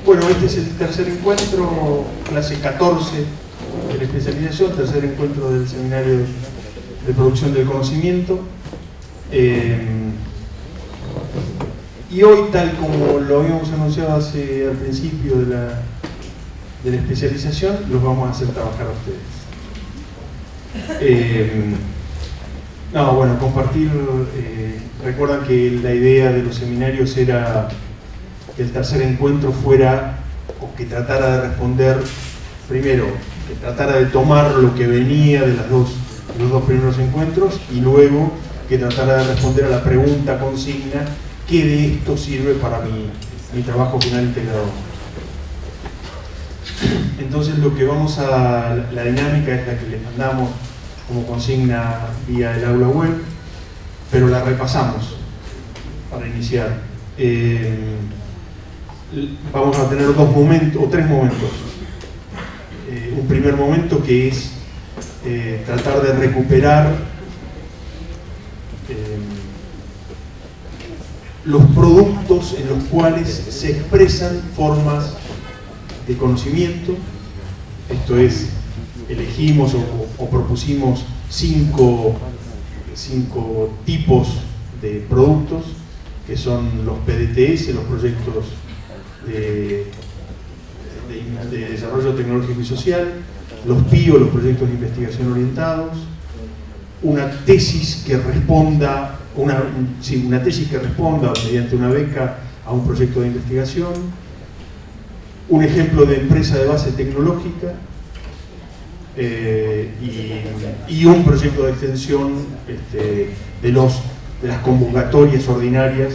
Bueno, este es el tercer encuentro, clase 14 de la especialización, tercer encuentro del seminario de producción del conocimiento. Y hoy, tal como lo habíamos anunciado al principio de la especialización, los vamos a hacer trabajar a ustedes. Bueno, compartir, recuerdan que la idea de los seminarios era que el tercer encuentro fuera, o que tratara de responder, primero, que tratara de tomar lo que venía de los dos primeros encuentros, y luego que tratara de responder a la pregunta consigna: ¿qué de esto sirve para mi trabajo final integrado? Entonces la dinámica es la que les mandamos como consigna vía el aula web, pero la repasamos para iniciar. Vamos a tener tres momentos. Un primer momento que es tratar de recuperar los productos en los cuales se expresan formas de conocimiento. Esto es, elegimos o propusimos cinco tipos de productos, que son los PDTS, los proyectos de desarrollo tecnológico y social, los PIO, los proyectos de investigación orientados, una tesis que responda mediante una beca a un proyecto de investigación, un ejemplo de empresa de base tecnológica, y un proyecto de extensión de las convocatorias ordinarias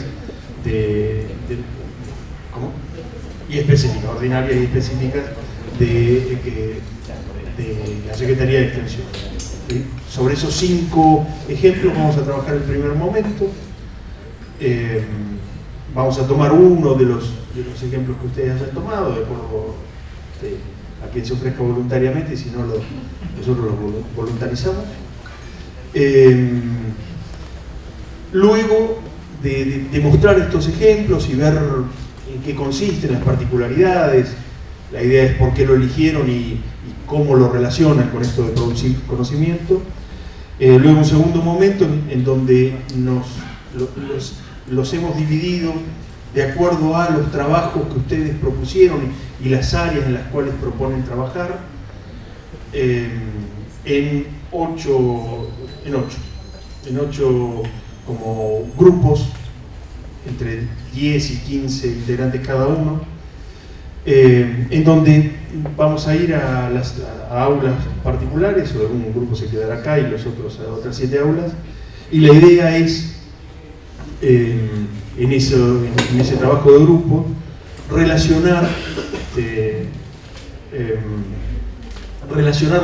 y específicas, ordinarias y específicas de la Secretaría de Extensión. ¿Sí? Sobre esos 5 ejemplos vamos a trabajar el primer momento. Vamos a tomar uno de los ejemplos que ustedes hayan tomado, de acuerdo a quien se ofrezca voluntariamente, y si no, nosotros lo voluntarizamos. Luego de mostrar estos ejemplos y ver en qué consisten las particularidades, la idea es por qué lo eligieron y cómo lo relacionan con esto de producir conocimiento. Luego un segundo momento en donde los hemos dividido de acuerdo a los trabajos que ustedes propusieron y las áreas en las cuales proponen trabajar, en ocho como grupos, entre 10 y 15 integrantes cada uno, en donde vamos a ir a aulas particulares, o un grupo se quedará acá y los otros a otras 7 aulas, y la idea es, en ese trabajo de grupo, relacionar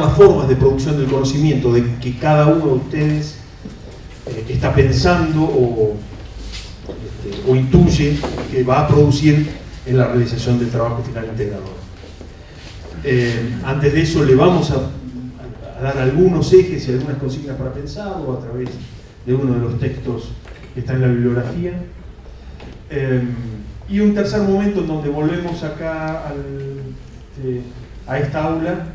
las formas de producción del conocimiento de que cada uno de ustedes está pensando o intuye que va a producir en la realización del trabajo final integrador. Antes de eso le vamos a dar algunos ejes y algunas consignas para pensarlo a través de uno de los textos que está en la bibliografía. Y un tercer momento en donde volvemos acá a esta aula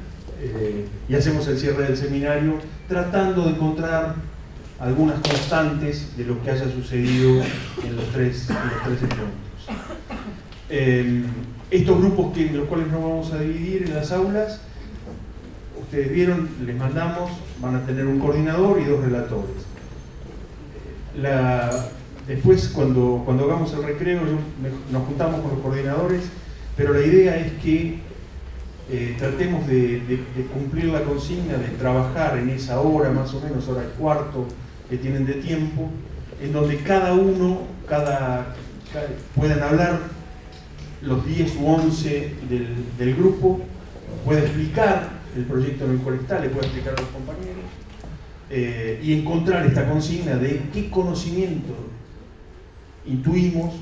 y hacemos el cierre del seminario, tratando de encontrar algunas constantes de lo que haya sucedido en los tres encuentros. Estos grupos de los cuales nos vamos a dividir en las aulas, ustedes vieron, les mandamos, van a tener un coordinador y 2 relatores. Después, cuando hagamos el recreo, nos juntamos con los coordinadores, pero la idea es que tratemos de cumplir la consigna de trabajar en esa hora, más o menos, hora y cuarto, que tienen de tiempo, en donde cada uno puedan hablar los 10 u 11 del grupo, puede explicar el proyecto en el cual está, le puede explicar a los compañeros, y encontrar esta consigna de qué conocimiento intuimos,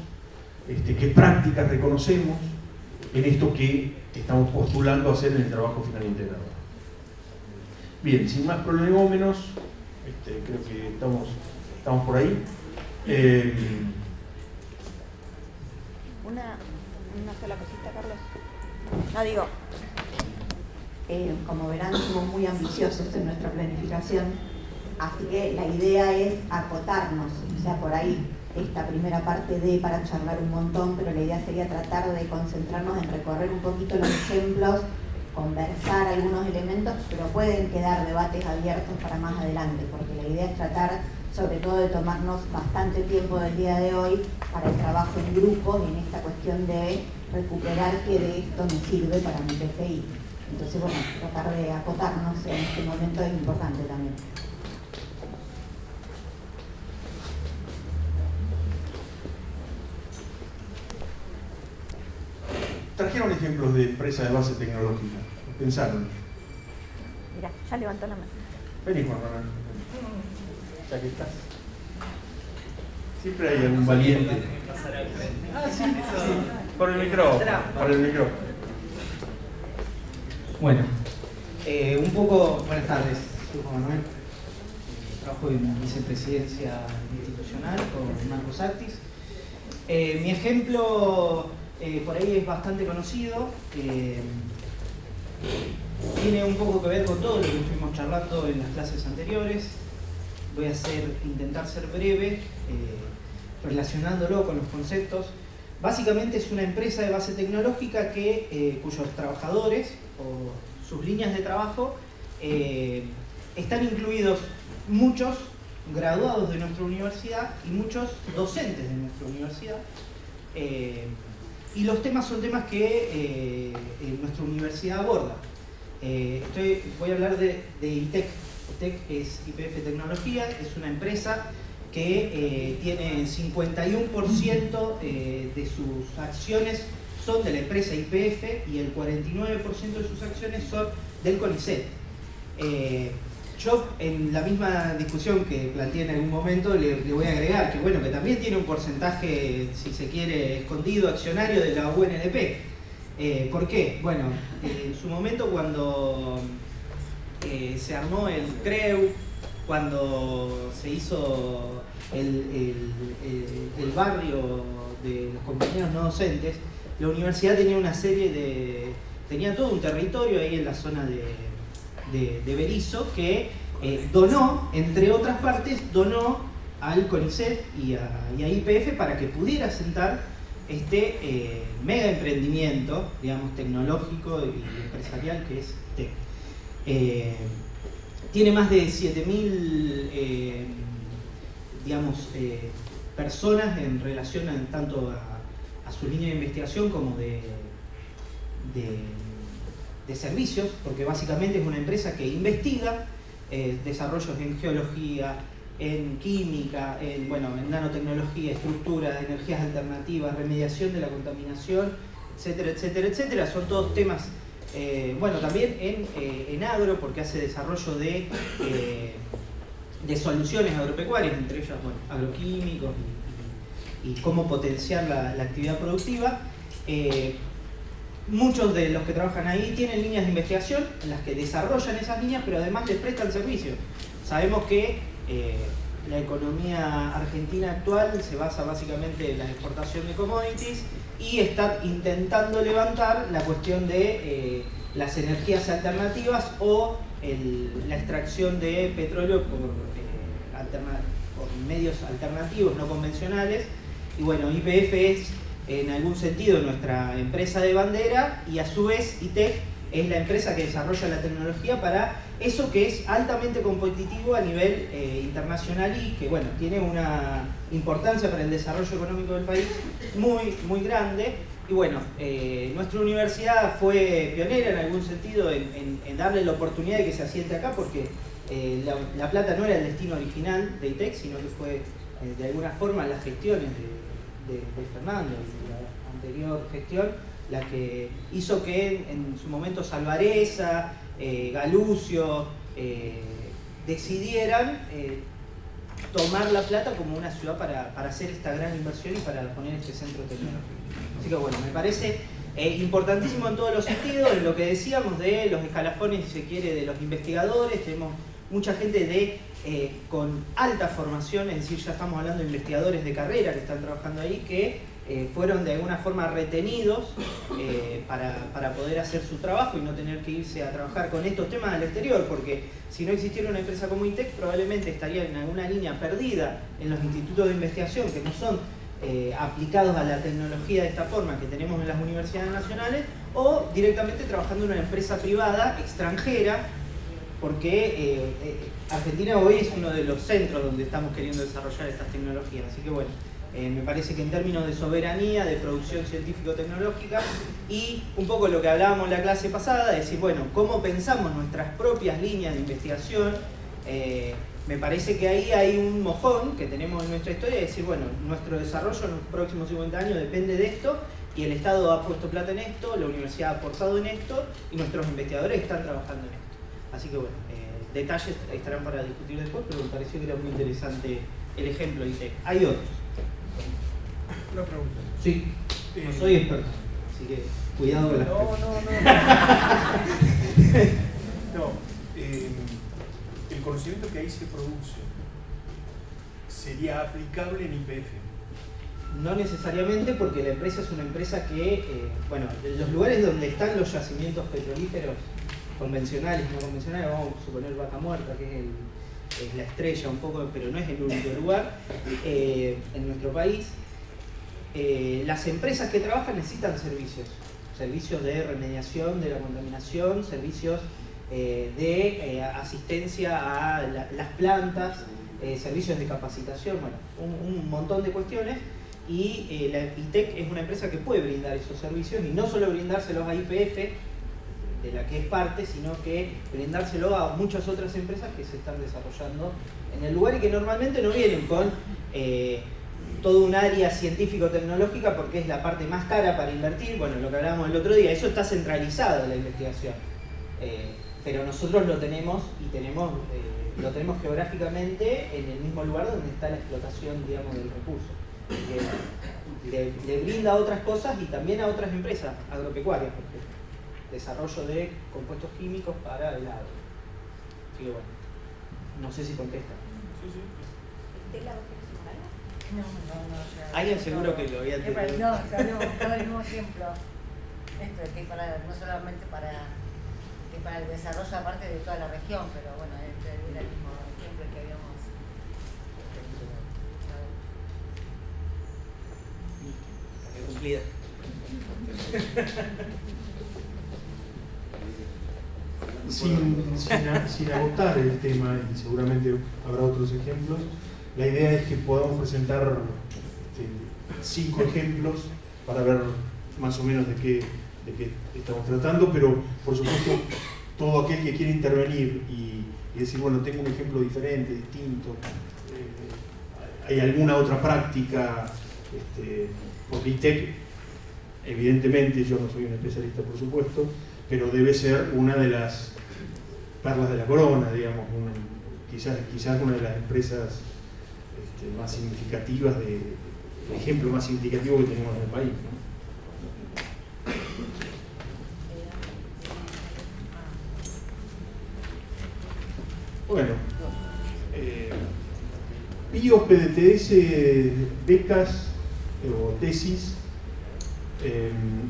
qué prácticas reconocemos en esto que estamos postulando hacer en el trabajo final integrado. Bien, sin más prolegómenos, creo que estamos por ahí. una sola cosita, Carlos. No digo. Como verán, somos muy ambiciosos en nuestra planificación, así que la idea es acotarnos, o sea, por ahí esta primera parte para charlar un montón, pero la idea sería tratar de concentrarnos en recorrer un poquito los ejemplos, conversar algunos elementos, pero pueden quedar debates abiertos para más adelante, porque la idea es tratar sobre todo de tomarnos bastante tiempo del día de hoy para el trabajo en grupo y en esta cuestión de recuperar qué de esto me sirve para mi PFI. Entonces, bueno, tratar de acotarnos en este momento es importante también. Trajeron ejemplos de empresas de base tecnológica. Pensaron. Mira, ya levantó la mano. Vení, Juan Manuel. Ya que estás. Siempre hay algún valiente. Ah, sí, sí. Por el micrófono. Por el micrófono. Bueno, un poco, buenas tardes, soy Juan Manuel, trabajo en vicepresidencia institucional con Marcos Actis. Mi ejemplo por ahí es bastante conocido, tiene un poco que ver con todo lo que estuvimos charlando en las clases anteriores. Voy a intentar ser breve, relacionándolo con los conceptos. Básicamente es una empresa de base tecnológica cuyos trabajadores o sus líneas de trabajo están incluidos muchos graduados de nuestra universidad y muchos docentes de nuestra universidad. Y los temas son temas que nuestra universidad aborda. Voy a hablar de ITEC. ITEC es YPF Tecnología, es una empresa que tiene 51% de sus acciones son de la empresa YPF y el 49% de sus acciones son del CONICET. Yo en la misma discusión que planteé en algún momento le voy a agregar que bueno, que también tiene un porcentaje, si se quiere, escondido accionario de la UNLP. ¿Por qué? Bueno, en su momento cuando se armó el CREU, cuando se hizo el barrio de los compañeros no docentes, la universidad tenía todo un territorio ahí en la zona de Berisso que donó, entre otras partes, donó al CONICET y a YPF para que pudiera asentar este mega emprendimiento, digamos, tecnológico y empresarial que es TEC. Tiene más de 7.000 personas en relación tanto a su línea de investigación como de servicios, porque básicamente es una empresa que investiga desarrollos en geología, en química, en nanotecnología, estructura, energías alternativas, remediación de la contaminación, etcétera, etcétera, etcétera. Son todos temas, también en agro, porque hace desarrollo de soluciones agropecuarias, entre ellas agroquímicos y cómo potenciar la actividad productiva. Muchos de los que trabajan ahí tienen líneas de investigación en las que desarrollan esas líneas, pero además les prestan servicio. Sabemos que la economía argentina actual se basa básicamente en la exportación de commodities y está intentando levantar la cuestión de las energías alternativas o la extracción de petróleo por medios alternativos no convencionales. Y bueno, YPF es en algún sentido nuestra empresa de bandera y a su vez ITEC es la empresa que desarrolla la tecnología para eso que es altamente competitivo a nivel internacional y que bueno, tiene una importancia para el desarrollo económico del país muy, muy grande. Y bueno, nuestra universidad fue pionera en algún sentido en darle la oportunidad de que se asiente acá porque La Plata no era el destino original de ITEC, sino que fue de alguna forma las gestiones de Fernando y la anterior gestión la que hizo que en su momento Salvarezza, Galucio decidieran tomar La Plata como una ciudad para hacer esta gran inversión y para poner este centro tecnológico. Así que bueno, me parece importantísimo en todos los sentidos, en lo que decíamos de los escalafones, si se quiere, de los investigadores. Tenemos mucha gente con alta formación, es decir, ya estamos hablando de investigadores de carrera que están trabajando ahí, que fueron de alguna forma retenidos para poder hacer su trabajo y no tener que irse a trabajar con estos temas al exterior, porque si no existiera una empresa como ITEC probablemente estarían en alguna línea perdida en los institutos de investigación que no son aplicados a la tecnología de esta forma que tenemos en las universidades nacionales, o directamente trabajando en una empresa privada extranjera, porque Argentina hoy es uno de los centros donde estamos queriendo desarrollar estas tecnologías. Así que bueno, me parece que en términos de soberanía, de producción científico-tecnológica y un poco lo que hablábamos en la clase pasada, decir, bueno, cómo pensamos nuestras propias líneas de investigación, me parece que ahí hay un mojón que tenemos en nuestra historia de decir, bueno, nuestro desarrollo en los próximos 50 años depende de esto y el Estado ha puesto plata en esto, la universidad ha aportado en esto y nuestros investigadores están trabajando en esto. Así que bueno, detalles estarán para discutir después, pero me pareció que era muy interesante el ejemplo. Dice, hay otros. Una pregunta. Sí, no soy experto, así que cuidado con las preguntas. No, el conocimiento que ahí se produce sería aplicable en YPF. No necesariamente, porque la empresa es una empresa que, bueno, en los lugares donde están los yacimientos petrolíferos convencionales y no convencionales, vamos a suponer Vaca Muerta, que es la estrella un poco, pero no es el único lugar en nuestro país. Las empresas que trabajan necesitan servicios de remediación de la contaminación, servicios de asistencia a las plantas, servicios de capacitación, bueno, un montón de cuestiones. Y la ITEC es una empresa que puede brindar esos servicios y no solo brindárselos a YPF, de la que es parte, sino que brindárselo a muchas otras empresas que se están desarrollando en el lugar y que normalmente no vienen con todo un área científico-tecnológica porque es la parte más cara para invertir. Bueno, lo que hablábamos el otro día, eso está centralizado en la investigación, pero nosotros lo tenemos lo tenemos geográficamente en el mismo lugar donde está la explotación, digamos, del recurso, que le brinda a otras cosas y también a otras empresas agropecuarias, porque desarrollo de compuestos químicos para el agro. Así que bueno, no sé si contesta. No. Alguien seguro que lo había entendido. No, todo el mismo ejemplo. Esto es que no solamente para el desarrollo aparte de toda la región, pero bueno, este era el mismo ejemplo que habíamos. Cumplida. Sin agotar el tema, y seguramente habrá otros ejemplos, la idea es que podamos presentar 5 ejemplos para ver más o menos de qué estamos tratando, pero por supuesto todo aquel que quiera intervenir y decir, bueno, tengo un ejemplo diferente, distinto, hay alguna otra práctica, porque ITEC, evidentemente, yo no soy un especialista por supuesto, pero debe ser una de las perlas de la corona, digamos, quizás una de las empresas más significativas, el ejemplo más significativo que tenemos en el país, ¿no? Bueno, PIOS, PDTS, becas o tesis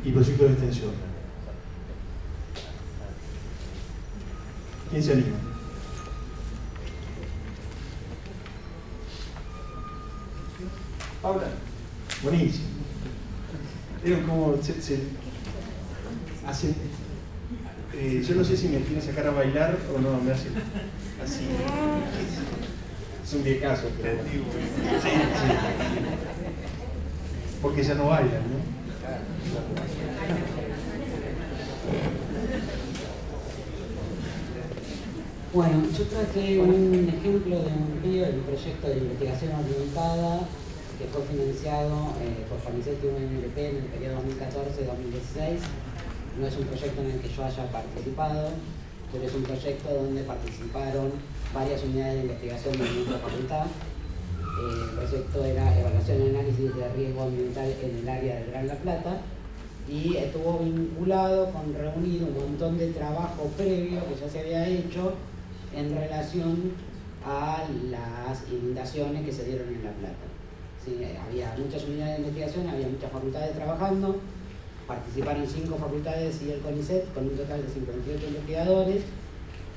y proyectos de extensión. ¿Quién se anima? Paula. Buenísimo. ¿Vieron cómo se hace? Yo no sé si me quiere sacar a bailar o no, me hace así. Es un viejazo, pero sí. Porque ya no bailan, ¿no? Bueno, yo traje un ejemplo de un PIO, el proyecto de investigación orientada que fue financiado por Farmacéutico MLP en el periodo 2014-2016. No es un proyecto en el que yo haya participado, pero es un proyecto donde participaron varias unidades de investigación de nuestra facultad. El proyecto era evaluación y análisis de riesgo ambiental en el área del Gran La Plata y estuvo vinculado con reunir un montón de trabajo previo que ya se había hecho en relación a las inundaciones que se dieron en La Plata. Sí, había muchas unidades de investigación, había muchas facultades trabajando, participaron 5 facultades y el CONICET con un total de 58 investigadores,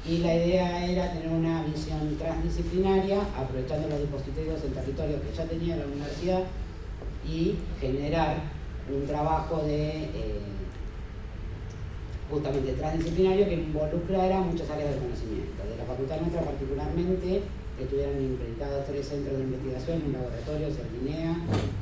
y la idea era tener una visión transdisciplinaria, aprovechando los dispositivos en territorio que ya tenía la universidad y generar un trabajo de justamente transdisciplinario que involucrara muchas áreas del conocimiento. De la facultad nuestra particularmente estuvieron implementados 3 centros de investigación, un laboratorio, CERDINEA,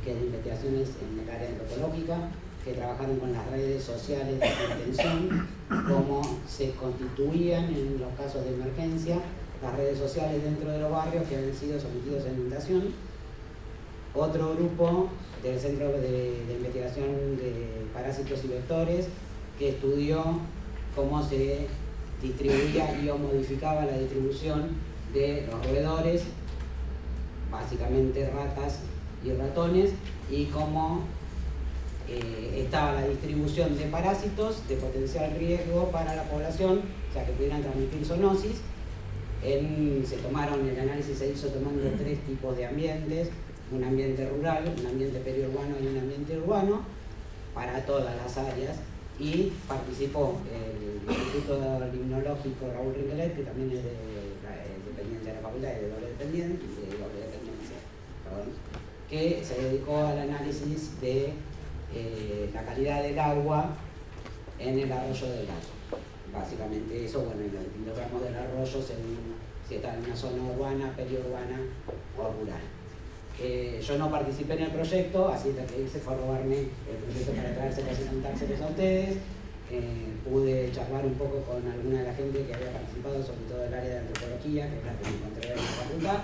que es de investigaciones en el área antropológica, que trabajaron con las redes sociales de contención, cómo se constituían en los casos de emergencia las redes sociales dentro de los barrios que habían sido sometidos a inundación. Otro grupo del Centro de Investigación de Parásitos y Vectores, que estudió cómo se distribuía y o modificaba la distribución de los roedores, básicamente ratas y ratones, y cómo estaba la distribución de parásitos de potencial riesgo para la población, o sea que pudieran transmitir zoonosis. El análisis se hizo tomando 3 tipos de ambientes: un ambiente rural, un ambiente periurbano y un ambiente urbano, para todas las áreas, y participó el Instituto Limnológico Raúl Ringelet, que también es dependiente de la facultad, de doble dependencia, que se dedicó al análisis de la calidad del agua en el arroyo del Gallo. Básicamente eso, bueno, en los distintos ramos del arroyo, según si está en una zona urbana, periurbana o rural. Yo no participé en el proyecto, así que hice fue robarme el proyecto para traérselos y contárselos a ustedes. Pude charlar un poco con alguna de la gente que había participado, sobre todo del área de antropología, que es la que me encontré en la facultad.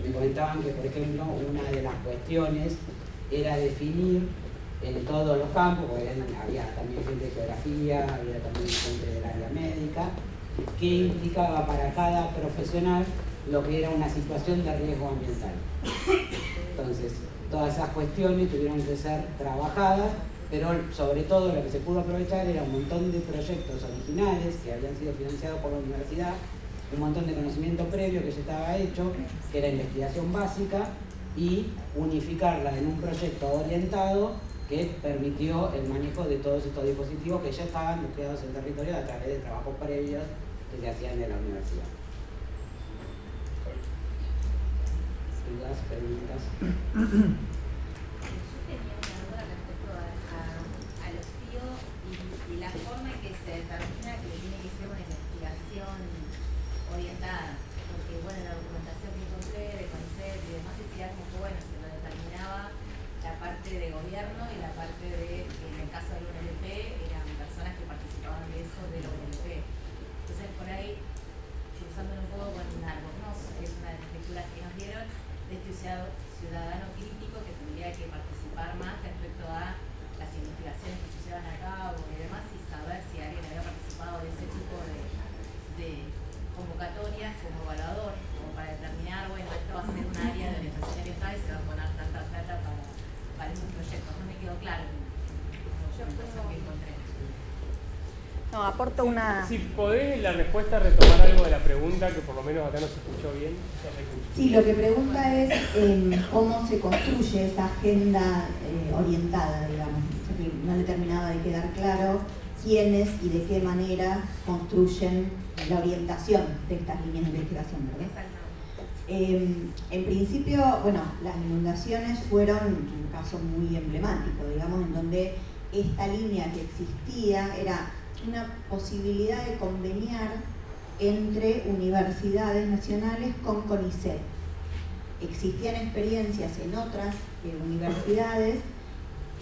Me comentaban que, por ejemplo, una de las cuestiones era definir en todos los campos, porque había también gente de geografía, había también gente del área médica, qué implicaba para cada profesional lo que era una situación de riesgo ambiental. Entonces, todas esas cuestiones tuvieron que ser trabajadas, pero sobre todo lo que se pudo aprovechar era un montón de proyectos originales que habían sido financiados por la universidad, un montón de conocimiento previo que ya estaba hecho, que era investigación básica, y unificarla en un proyecto orientado que permitió el manejo de todos estos dispositivos que ya estaban desplegados en territorio a través de trabajos previos que se hacían en la universidad. ¿Dudas, preguntas? Yo tenía una duda respecto a los PIO y la forma en que se determina que tiene que ser una investigación orientada. Porque, bueno, la documentación que encontré de CONICET y demás decía como que, bueno, se lo determinaba la parte de gobierno y la parte de, en el caso del UNLP, eran personas que participaban de eso, de la UNLP. Entonces, por ahí, cruzándolo un poco con Albornoz, que es una de las lecturas que nos dieron, de este ciudadano crítico que tendría que participar más respecto a las investigaciones que se llevan a cabo y demás, y saber si alguien había participado de ese tipo de convocatorias como evaluador, como para determinar, bueno, esto va a ser un área de orientación ambiental y se va a poner tanta plata para esos proyectos. No me quedó claro la documentación que encontré. No, aporto una... Si podés la respuesta retomar algo de la pregunta, que por lo menos acá no se escuchó bien. Sí, lo que pregunta es cómo se construye esa agenda orientada, digamos. No han terminado de quedar claro quiénes y de qué manera construyen la orientación de estas líneas de investigación, ¿verdad? En principio, bueno, las inundaciones fueron un caso muy emblemático, digamos, en donde esta línea que existía era una posibilidad de conveniar entre universidades nacionales con CONICET. Existían experiencias en otras universidades,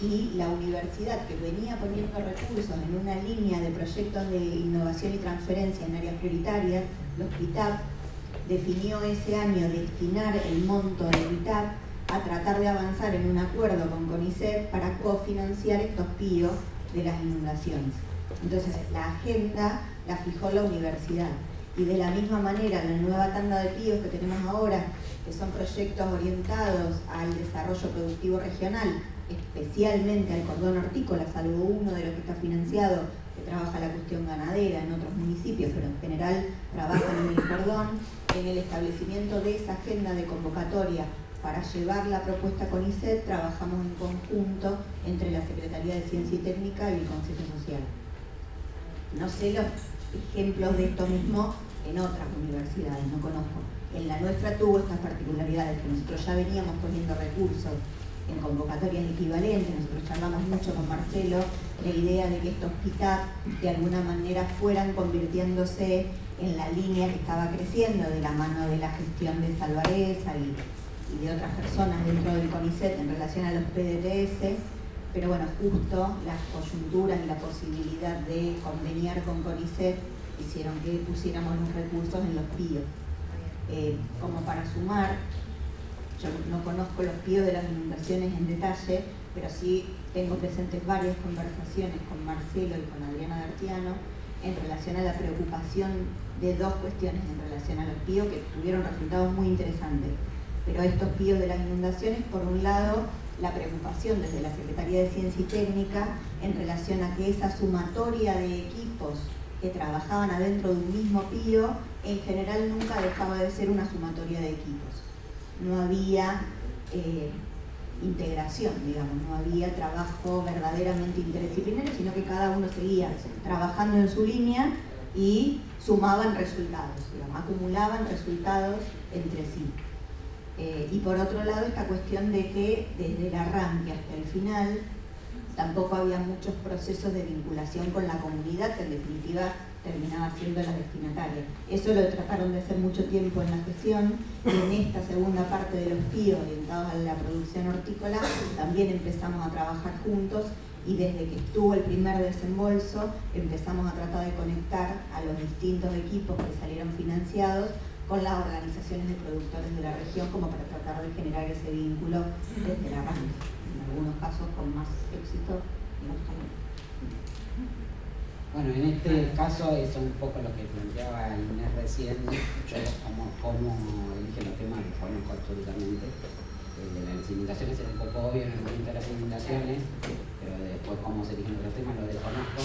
y la universidad, que venía poniendo recursos en una línea de proyectos de innovación y transferencia en áreas prioritarias, los PITAP, definió ese año destinar el monto del PITAP a tratar de avanzar en un acuerdo con CONICET para cofinanciar estos PIO de las inundaciones. Entonces, la agenda la fijó la universidad. Y de la misma manera, la nueva tanda de PIOs que tenemos ahora, que son proyectos orientados al desarrollo productivo regional, especialmente al cordón hortícola, salvo uno de los que está financiado, que trabaja la cuestión ganadera en otros municipios, pero en general trabajan en el cordón, en el establecimiento de esa agenda de convocatoria para llevar la propuesta con CONICET trabajamos en conjunto entre la Secretaría de Ciencia y Técnica y el Consejo Social. No sé los ejemplos de esto mismo en otras universidades, no conozco. En la nuestra tuvo estas particularidades, que nosotros ya veníamos poniendo recursos en convocatorias equivalentes. Nosotros charlamos mucho con Marcelo la idea de que estos PITAP de alguna manera fueran convirtiéndose en la línea que estaba creciendo de la mano de la gestión de Salvareza y de otras personas dentro del CONICET en relación a los PDTS, pero bueno, justo las coyunturas y la posibilidad de conveniar con CONICET hicieron que pusiéramos los recursos en los PIO. Como para sumar, yo no conozco los PIO de las inundaciones en detalle, pero sí tengo presentes varias conversaciones con Marcelo y con Adriana D'Artiano en relación a la preocupación de dos cuestiones en relación a los PIO que tuvieron resultados muy interesantes. Pero estos PIO de las inundaciones, por un lado, la preocupación desde la Secretaría de Ciencia y Técnica en relación a que esa sumatoria de equipos que trabajaban adentro de un mismo PIO, en general nunca dejaba de ser una sumatoria de equipos. No había integración, digamos, no había trabajo verdaderamente interdisciplinario, sino que cada uno seguía trabajando en su línea y sumaban resultados, digamos, acumulaban resultados entre sí. Y por otro lado, esta cuestión de que desde el arranque hasta el final tampoco había muchos procesos de vinculación con la comunidad, que en definitiva terminaba siendo la destinataria. Eso lo trataron de hacer mucho tiempo en la gestión, y en esta segunda parte de los PIO orientados a la producción hortícola también empezamos a trabajar juntos, y desde que estuvo el primer desembolso empezamos a tratar de conectar a los distintos equipos que salieron financiados con las organizaciones de productores de la región, como para tratar de generar ese vínculo desde el arranque, en algunos casos con más éxito y otros también. Bueno, en este caso es un poco lo que planteaba Inés recién. Yo como eligen los temas lo conozco absolutamente. De las inundaciones era un poco obvio en el momento de las inundaciones, pero después cómo se eligen los temas lo desconozco.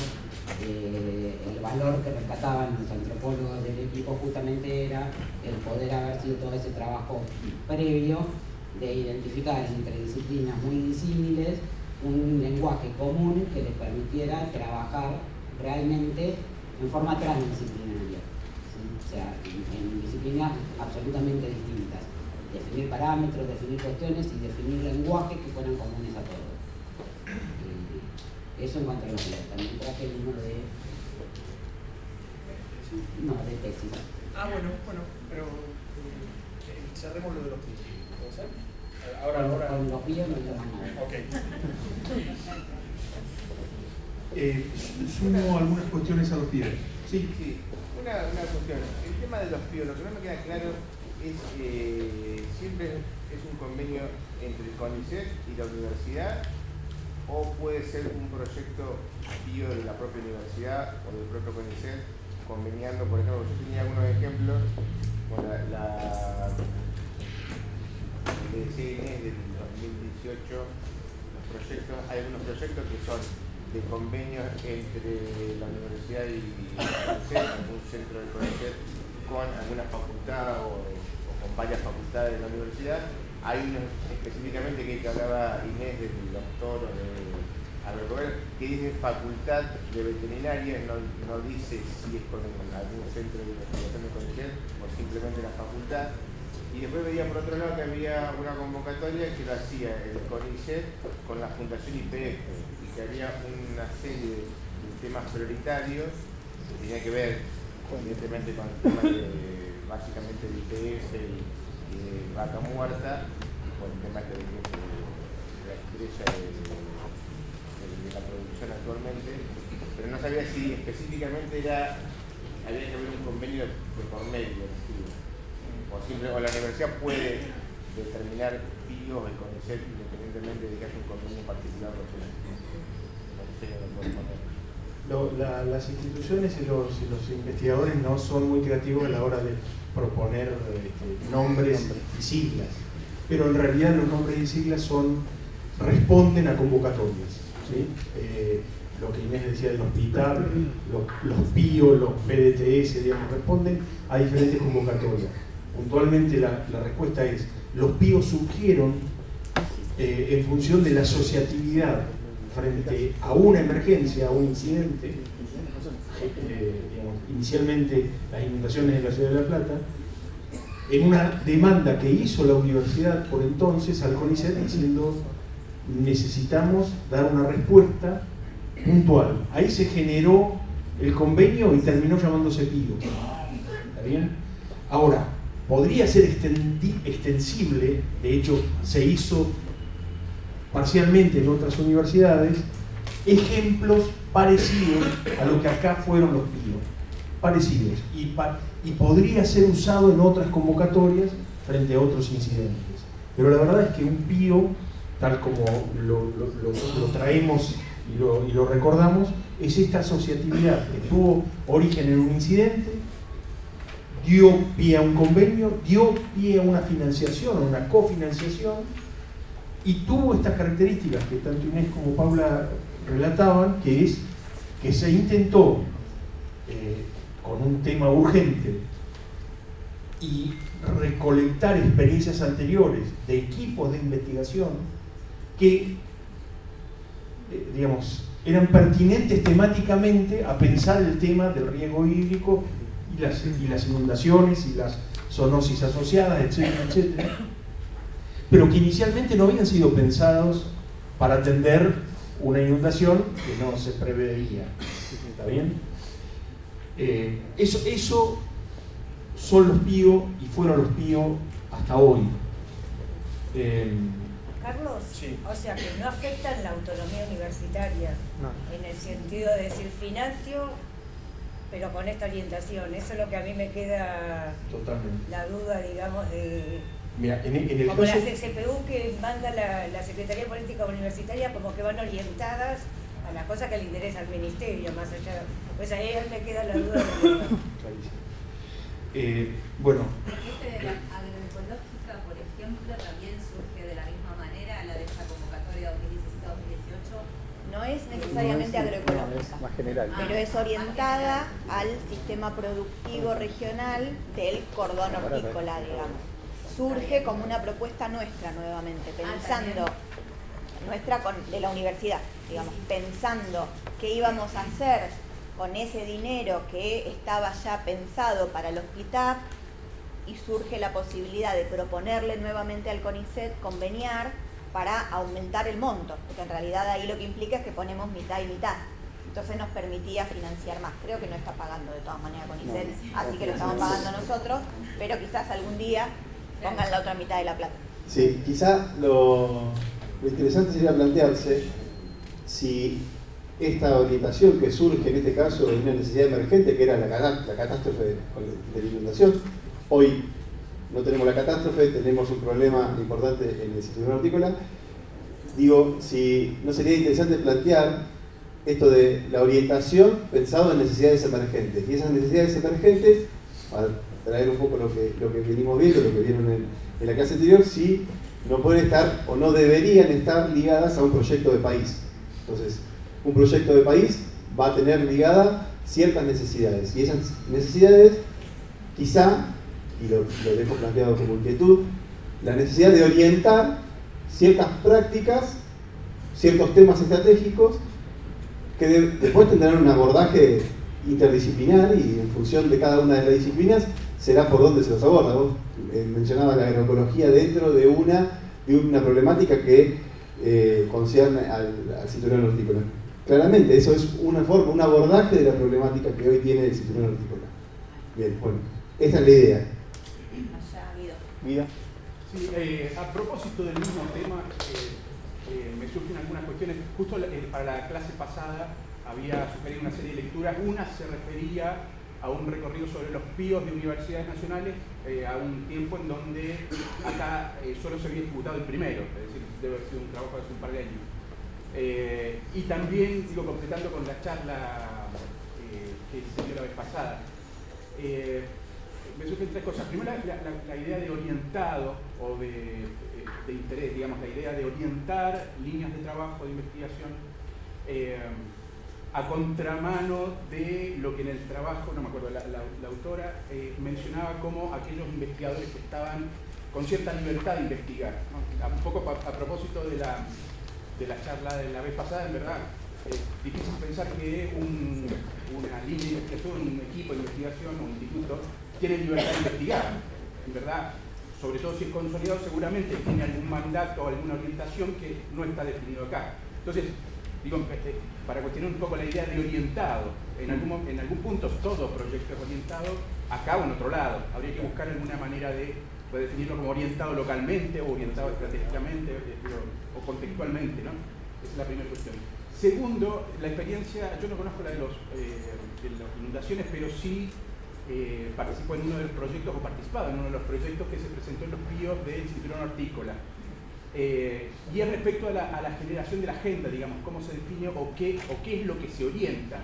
El valor que rescataban los antropólogos del equipo justamente era el poder haber sido todo ese trabajo previo de identificar entre disciplinas muy disímiles un lenguaje común que les permitiera trabajar realmente en forma transdisciplinaria, ¿sí? O sea, en disciplinas absolutamente distintas. Definir parámetros, definir cuestiones y definir lenguajes que fueran comunes a todos. Eso en cuanto a los que también traje el número de... No, de tesis. Bueno, pero cerremos lo de los PIO. ¿Puede ser? Ahora. Con los PIO no hay más nada. Ok. Sumo algunas cuestiones a los PIO. Sí. Una cuestión. El tema de los PIO, lo que no me queda claro es que siempre es un convenio entre el CONICET y la universidad, o puede ser un proyecto PIO de la propia universidad o del propio CONICET conveniando. Por ejemplo, yo tenía algunos ejemplos con le decía Inés del 2018, los proyectos, hay algunos proyectos que son de convenios entre la universidad y el CONICET, algún centro del CONICET con alguna facultad o con varias facultades de la universidad. Hay uno específicamente que hablaba Inés del doctor Alberto Vera, que dice facultad de veterinaria, no dice si es con algún centro de investigación de CONICET o simplemente la facultad. Y después veía por otro lado que había una convocatoria que lo hacía el CONICET con la Fundación IPF, y que había una serie de temas prioritarios que tenía que ver evidentemente con el tema básicamente de IPF y de vaca muerta, con el tema que la estrella de la producción actualmente, pero no sabía si específicamente había que haber un convenio de por medio, o la universidad puede determinar PIO el CONICET independientemente de que haya un convenio particular. Las instituciones y los investigadores no son muy creativos a la hora de proponer nombres y siglas, pero en realidad los nombres y siglas responden a convocatorias, ¿sí? Lo que Inés decía de los PITAP, los PIO, los PDTS, digamos, responden a diferentes convocatorias. puntualmente la respuesta es, los PIO surgieron en función de la asociatividad frente a una emergencia, a un incidente, digamos, inicialmente las inundaciones de la Ciudad de La Plata, en una demanda que hizo la universidad por entonces al CONICET diciendo necesitamos dar una respuesta puntual. Ahí se generó el convenio y terminó llamándose PIO. ¿Está bien? Ahora, podría ser extensible, de hecho se hizo parcialmente en otras universidades, ejemplos parecidos a lo que acá fueron los PIO, parecidos, y podría ser usado en otras convocatorias frente a otros incidentes. Pero la verdad es que un PIO, tal como lo traemos y lo recordamos, es esta asociatividad que tuvo origen en un incidente, dio pie a un convenio, dio pie a una financiación, a una cofinanciación, y tuvo estas características que tanto Inés como Paula relataban, que es que se intentó con un tema urgente y recolectar experiencias anteriores de equipos de investigación que digamos, eran pertinentes temáticamente a pensar el tema del riesgo hídrico y las inundaciones y las zoonosis asociadas, etcétera, etcétera, pero que inicialmente no habían sido pensados para atender una inundación que no se preveía. ¿Está bien? Eso son los PIO y fueron los PIO hasta hoy. Carlos, sí. O sea que no afectan la autonomía universitaria, no. En el sentido de decir financio, pero con esta orientación. Eso es lo que a mí me queda. Totalmente. La duda, digamos, de... Mira, en el como caso... las CCPU que manda la Secretaría de Política Universitaria, como que van orientadas a las cosas que le interesa al Ministerio, más allá. Pues ahí me queda la duda de... bueno... Este de la agroecológica, por ejemplo, también surge de la misma manera, la de esta convocatoria 2017-2018. No es necesariamente agroecológica, más general. pero es orientada al sistema productivo regional del cordón hortícola, digamos. Surge como una propuesta nuestra nuevamente, pensando, de la universidad, digamos, pensando qué íbamos a hacer con ese dinero que estaba ya pensado para el hospital, y surge la posibilidad de proponerle nuevamente al CONICET conveniar para aumentar el monto, porque en realidad ahí lo que implica es que ponemos mitad y mitad. Entonces nos permitía financiar más. Creo que no está pagando de todas maneras CONICET, así que lo estamos pagando nosotros, pero quizás algún día pongan la otra mitad de la plata. Sí, quizá lo interesante sería plantearse si esta orientación que surge en este caso de una necesidad emergente, que era la catástrofe de la inundación. Hoy no tenemos la catástrofe, tenemos un problema importante en el sistema hortícola. Digo, si no sería interesante plantear esto de la orientación pensado en necesidades emergentes. Y esas necesidades emergentes, para traer un poco lo que venimos viendo, lo que vieron en la clase anterior, si no pueden estar o no deberían estar ligadas a un proyecto de país. Entonces, un proyecto de país va a tener ligada ciertas necesidades. Y esas necesidades, quizá, y lo dejo planteado como inquietud, la necesidad de orientar ciertas prácticas, ciertos temas estratégicos, que después tendrán un abordaje interdisciplinar y en función de cada una de las disciplinas será por dónde se los aborda. Vos mencionabas la agroecología dentro de una problemática que concierne al cinturón hortícola. Claramente, eso es una forma, un abordaje de la problemática que hoy tiene el cinturón hortícola. Bien, bueno, esa es la idea. Guido. Sí, a propósito del mismo tema, me surgen algunas cuestiones. Justo para la clase pasada había sugerido una serie de lecturas. Una se refería a un recorrido sobre los PIOs de universidades nacionales a un tiempo en donde acá solo se había ejecutado el primero, es decir, debe haber sido un trabajo de hace un par de años. Y también, digo, completando con la charla que se dio la vez pasada, me surgen tres cosas. Primero, la idea de orientado o de interés, digamos, la idea de orientar líneas de trabajo, de investigación a contramano de lo que en el trabajo, no me acuerdo, la autora mencionaba como aquellos investigadores que estaban con cierta libertad de investigar, ¿no? Un poco a propósito de la charla de la vez pasada, en verdad, es difícil pensar que una línea de investigación, un equipo de investigación o un instituto tiene libertad de investigar. En verdad, sobre todo si es consolidado, seguramente tiene algún mandato o alguna orientación que no está definido acá. Entonces, digo, para cuestionar un poco la idea de orientado, en algún punto todo proyecto es orientado, acá o en otro lado. Habría que buscar alguna manera de definirlo como orientado localmente o orientado estratégicamente o contextualmente, ¿no? Esa es la primera cuestión. Segundo, la experiencia, yo no conozco la de las inundaciones, pero sí participó en uno de los proyectos, o participado en uno de los proyectos que se presentó en los PIOs del cinturón hortícola. Y es respecto a la generación de la agenda, digamos, cómo se define o qué es lo que se orienta.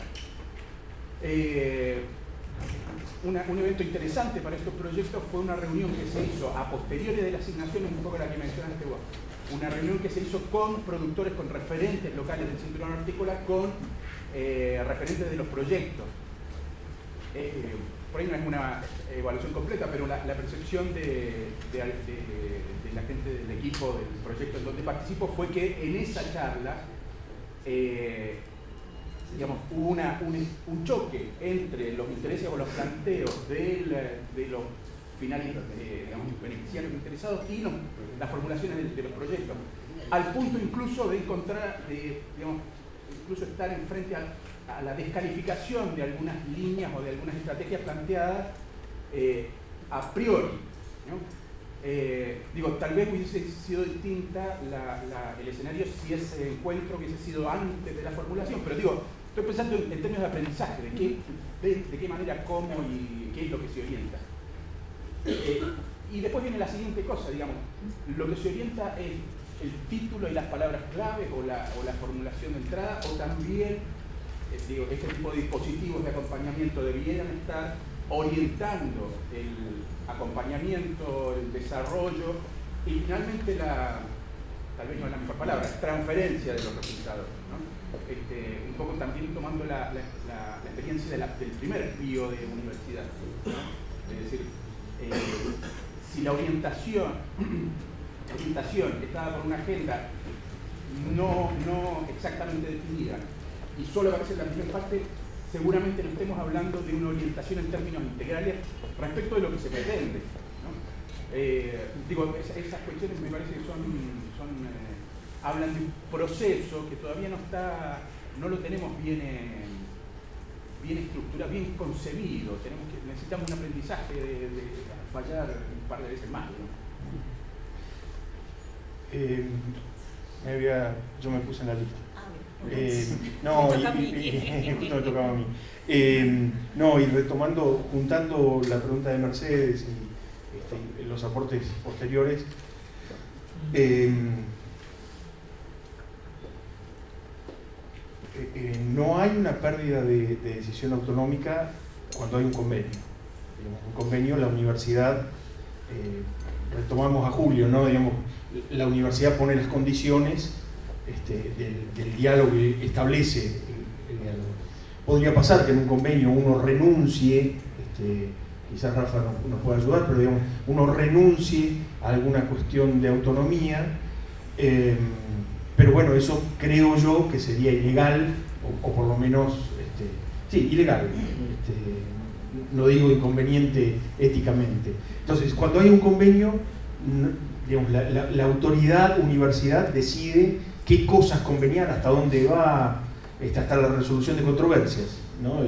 Un evento interesante para estos proyectos fue una reunión que se hizo a posteriori de la asignación, un poco la que mencionaste vos. Una reunión que se hizo con productores, con referentes locales del cinturón hortícola, con referentes de los proyectos. Por ahí no es una evaluación completa, pero la percepción de la gente del equipo del proyecto en donde participo fue que en esa charla digamos, hubo un choque entre los intereses o los planteos de los finalistas, digamos, beneficiarios interesados y las formulaciones de los proyectos, al punto incluso de encontrar, digamos, incluso estar enfrente a la descalificación de algunas líneas o de algunas estrategias planteadas a priori, ¿no? Digo, tal vez hubiese sido distinta el escenario si ese encuentro hubiese sido antes de la formulación, pero digo, estoy pensando en términos de aprendizaje, de qué manera, cómo y qué es lo que se orienta. Y después viene la siguiente cosa, digamos, lo que se orienta es el título y las palabras claves o la formulación de entrada, o también digo, este tipo de dispositivos de acompañamiento debieran estar orientando el acompañamiento, el desarrollo y finalmente tal vez no es la mejor palabra, transferencia de los resultados, ¿no? Un poco también tomando la experiencia del primer PIO de universidad, ¿no? Es decir, si la orientación está por una agenda no exactamente definida y solo aparece en la primera parte, seguramente no estemos hablando de una orientación en términos integrales respecto de lo que se pretende, ¿no? Digo, esas cuestiones me parece que hablan de un proceso que todavía no lo tenemos bien estructurado, bien concebido. Necesitamos un aprendizaje de fallar un par de veces más, ¿no? Yo me puse en la lista. Justo me tocaba a mí. Y retomando, juntando la pregunta de Mercedes y los aportes posteriores, no hay una pérdida de decisión autonómica cuando hay un convenio. Digamos, un convenio, la universidad, retomamos a Julio, ¿no? Digamos, la universidad pone las condiciones del diálogo y establece el diálogo. Podría pasar que en un convenio uno renuncie, quizás Rafa nos pueda ayudar, pero digamos, uno renuncie a alguna cuestión de autonomía, pero bueno, eso creo yo que sería ilegal, o por lo menos, sí, ilegal, no digo inconveniente éticamente. Entonces, cuando hay un convenio, digamos, la autoridad universidad decide qué cosas conveniar, hasta dónde va, hasta la resolución de controversias, ¿no?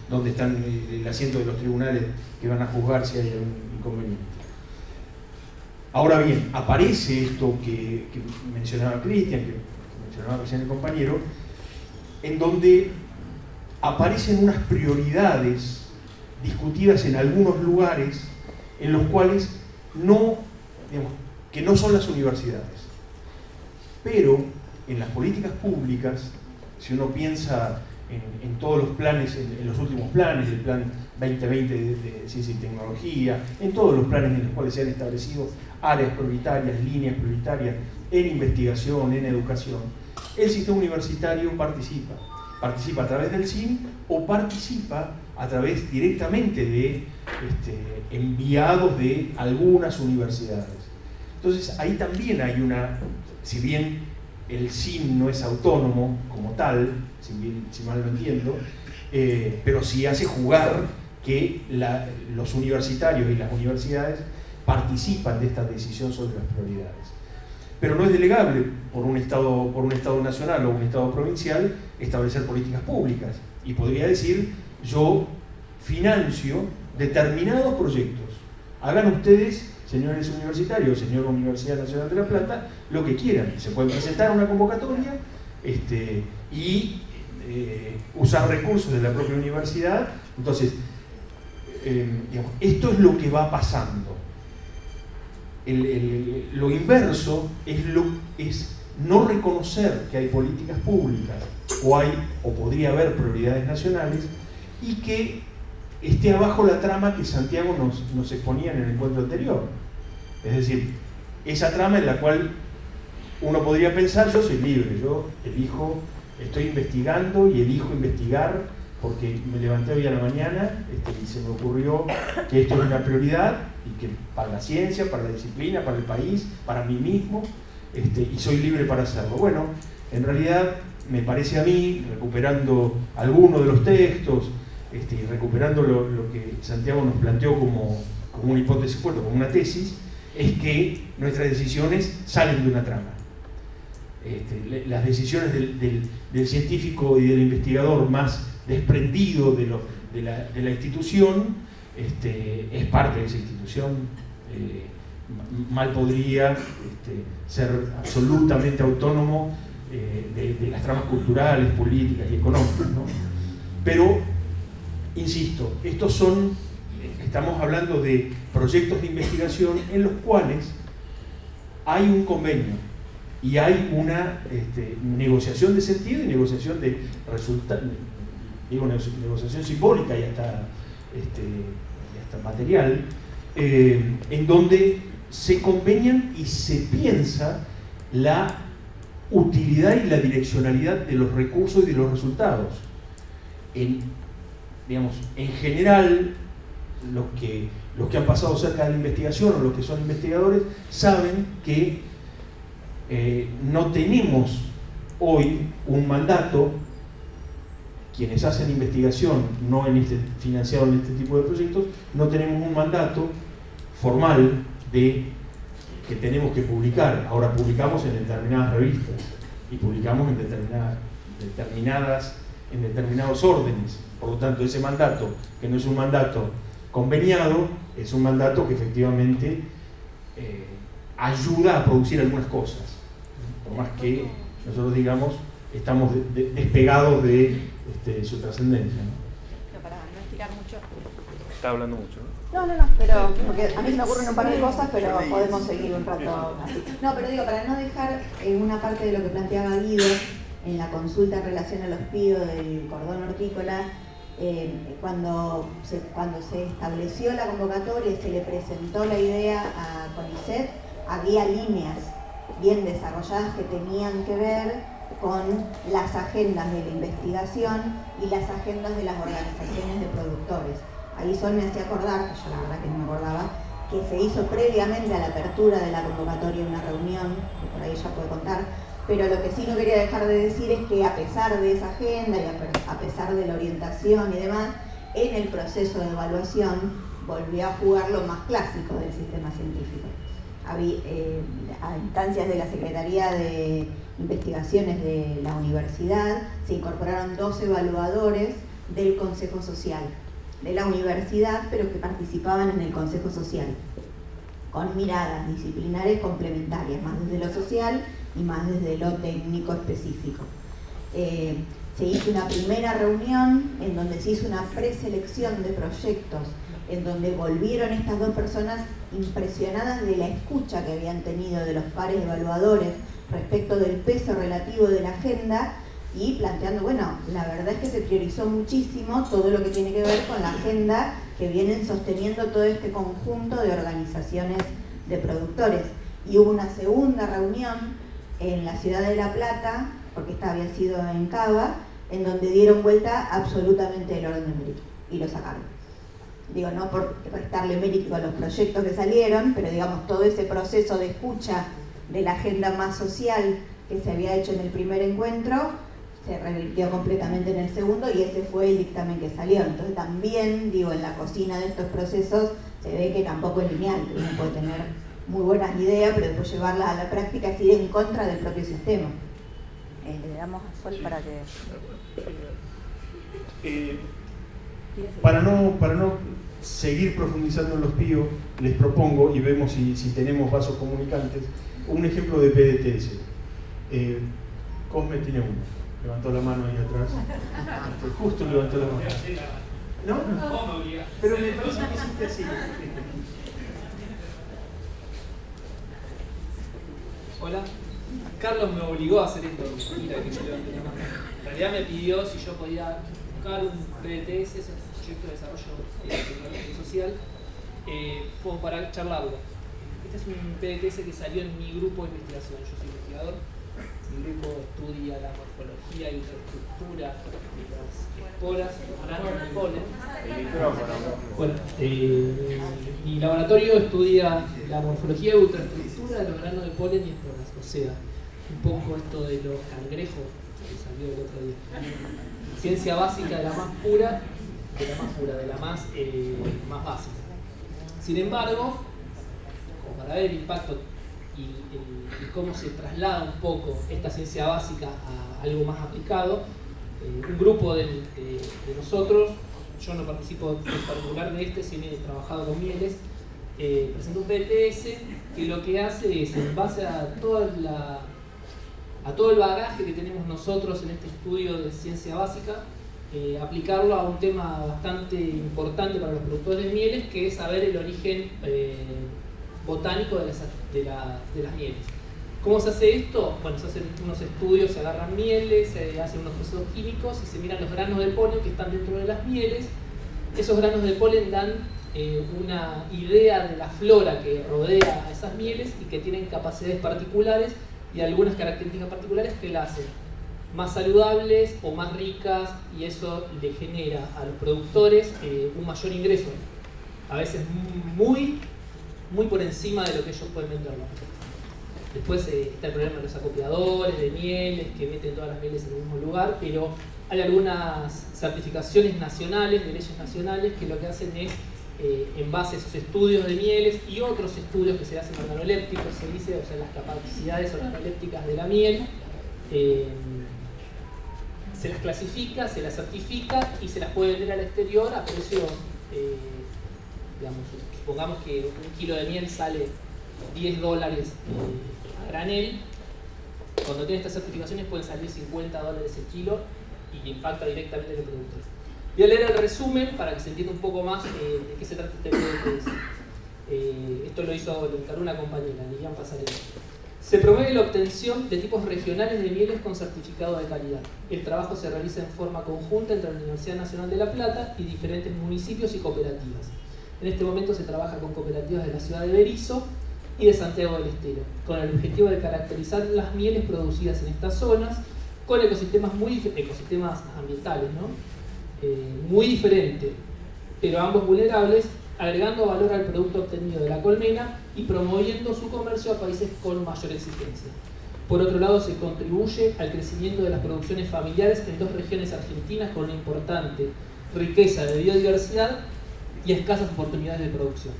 Dónde están el asiento de los tribunales que van a juzgar si hay un inconveniente. Ahora bien, aparece esto que mencionaba Cristian, que mencionaba recién el compañero, en donde aparecen unas prioridades discutidas en algunos lugares en los cuales que no son las universidades. Pero en las políticas públicas, si uno piensa en todos los planes, en los últimos planes, el plan 2020 de ciencia y tecnología, en todos los planes en los cuales se han establecido áreas prioritarias, líneas prioritarias en investigación, en educación, el sistema universitario participa. participa a través del CIN o participa a través directamente de enviados de algunas universidades. Entonces ahí también hay si bien el CIN no es autónomo como tal, si mal no entiendo, pero sí hace jugar que los universitarios y las universidades participan de esta decisión sobre las prioridades. Pero no es delegable por un Estado nacional o un Estado provincial establecer políticas públicas. Y podría decir, yo financio determinados proyectos. Hagan ustedes, señores universitarios, señor Universidad Nacional de La Plata, lo que quieran. Se pueden presentar una convocatoria y usar recursos de la propia universidad. Entonces, digamos, esto es lo que va pasando. Lo inverso es no reconocer que hay políticas públicas o podría haber prioridades nacionales y que esté abajo la trama que Santiago nos exponía en el encuentro anterior. Es decir, esa trama en la cual uno podría pensar, yo soy libre, yo elijo, estoy investigando y elijo investigar porque me levanté hoy a la mañana y se me ocurrió que esto es una prioridad y que para la ciencia, para la disciplina, para el país, para mí mismo, y soy libre para hacerlo. Bueno, en realidad me parece a mí, recuperando algunos de los textos y recuperando lo que Santiago nos planteó como una hipótesis fuerte, como una tesis, es que nuestras decisiones salen de una trama. Las decisiones del científico y del investigador más desprendido de la institución es parte de esa institución, mal podría ser absolutamente autónomo de las tramas culturales, políticas y económicas, ¿no? Pero, insisto, estamos hablando de proyectos de investigación en los cuales hay un convenio y hay una negociación de sentido y negociación de resultados, digo, negociación simbólica y hasta material, en donde se convenian y se piensa la utilidad y la direccionalidad de los recursos y de los resultados. En general, los que han pasado cerca de la investigación o los que son investigadores saben que no tenemos hoy un mandato. Quienes hacen investigación financiado en este tipo de proyectos, no tenemos un mandato formal de que tenemos que publicar. Ahora publicamos en determinadas revistas y publicamos en determinados órdenes. Por lo tanto, ese mandato, que no es un mandato conveniado, es un mandato que efectivamente ayuda a producir algunas cosas. Por más que nosotros digamos, estamos despegados de su trascendencia, ¿no? Pero para no estirar mucho. Está hablando mucho, ¿no? No, pero porque a mí se me ocurren un par de cosas, pero podemos seguir un rato así. No, pero digo, para no dejar una parte de lo que planteaba Guido en la consulta en relación a los PIO del cordón hortícola, cuando se estableció la convocatoria y se le presentó la idea a CONICET, había líneas bien desarrolladas que tenían que ver con las agendas de la investigación y las agendas de las organizaciones de productores. Ahí Sol me hacía acordar, que yo la verdad que no me acordaba, que se hizo previamente a la apertura de la convocatoria una reunión, que por ahí ella puede contar, pero lo que sí no quería dejar de decir es que a pesar de esa agenda y a pesar de la orientación y demás, en el proceso de evaluación volvió a jugar lo más clásico del sistema científico. A instancias de la Secretaría de Investigaciones de la universidad se incorporaron 2 evaluadores del Consejo Social de la universidad, pero que participaban en el Consejo Social con miradas disciplinares complementarias, más desde lo social y más desde lo técnico específico. Se hizo una primera reunión en donde se hizo una preselección de proyectos, en donde volvieron estas 2 personas impresionadas de la escucha que habían tenido de los pares evaluadores respecto del peso relativo de la agenda y planteando, bueno, la verdad es que se priorizó muchísimo todo lo que tiene que ver con la agenda que vienen sosteniendo todo este conjunto de organizaciones de productores. Y hubo una segunda reunión en la ciudad de La Plata, porque esta había sido en Cava, en donde dieron vuelta absolutamente el orden de mérito y lo sacaron. Digo, no por restarle mérito a los proyectos que salieron, pero digamos, todo ese proceso de escucha de la agenda más social que se había hecho en el primer encuentro, se revirtió completamente en el segundo y ese fue el dictamen que salió. Entonces también, digo, en la cocina de estos procesos se ve que tampoco es lineal, que uno puede tener muy buenas ideas, pero después llevarlas a la práctica es ir en contra del propio sistema. Le damos a Sol para que... Para no seguir profundizando en los PIO, les propongo, y vemos si tenemos vasos comunicantes, un ejemplo de PDTS. Cosme tiene uno. Levantó la mano ahí atrás. Justo levantó la mano. ¿No? Pero me parece que hiciste así. Hola. Carlos me obligó a hacer esto. Mira que yo levanté la mano. En realidad me pidió si yo podía buscar un PDTS, ese proyecto de desarrollo tecnológico social, como para charlarlo. Este es un PDTS que salió en mi grupo de investigación. Yo soy investigador. Mi grupo estudia la morfología y ultraestructura de las esporas, los granos de polen. Bueno, mi laboratorio estudia la morfología y ultraestructura de los granos de polen y esporas. O sea, un poco esto de los cangrejos que salió el otro día. Ciencia básica de la más pura, de la más básica. Sin embargo, como para ver el impacto y cómo se traslada un poco esta ciencia básica a algo más aplicado, un grupo de nosotros, yo no participo en particular de este, sino he trabajado con mieles, presentó un PDTS que lo que hace es, en base a todo el bagaje que tenemos nosotros en este estudio de ciencia básica, aplicarlo a un tema bastante importante para los productores de mieles, que es saber el origen botánico de las mieles. ¿Cómo se hace esto? Bueno, se hacen unos estudios, se agarran mieles, se hacen unos procesos químicos y se miran los granos de polen que están dentro de las mieles. Esos granos de polen dan una idea de la flora que rodea a esas mieles y que tienen capacidades particulares y algunas características particulares que las hacen más saludables o más ricas, y eso le genera a los productores un mayor ingreso, a veces muy por encima de lo que ellos pueden venderlo. Después está el problema de los acopiadores de mieles que meten todas las mieles en el mismo lugar, pero hay algunas certificaciones nacionales, de leyes nacionales, que lo que hacen es, en base a esos estudios de mieles y otros estudios que se hacen organolépticos, se dice, o sea, las capacidades organolépticas de la miel, se las clasifica, se las certifica y se las puede vender al exterior a precio, digamos, supongamos que un kilo de miel sale $10 a granel. Cuando tiene estas certificaciones pueden salir $50 el kilo y impacta directamente en el productor. Voy a leer el resumen para que se entienda un poco más de qué se trata este PDTS. Esto lo encargó una compañera, Lilian Pasarela. Se promueve la obtención de tipos regionales de mieles con certificado de calidad. El trabajo se realiza en forma conjunta entre la Universidad Nacional de La Plata y diferentes municipios y cooperativas. En este momento se trabaja con cooperativas de la ciudad de Berisso y de Santiago del Estero, con el objetivo de caracterizar las mieles producidas en estas zonas con ecosistemas ambientales, ¿no? Muy diferentes, pero ambos vulnerables, agregando valor al producto obtenido de la colmena y promoviendo su comercio a países con mayor exigencia. Por otro lado, se contribuye al crecimiento de las producciones familiares en dos regiones argentinas con una importante riqueza de biodiversidad y escasas oportunidades de producción.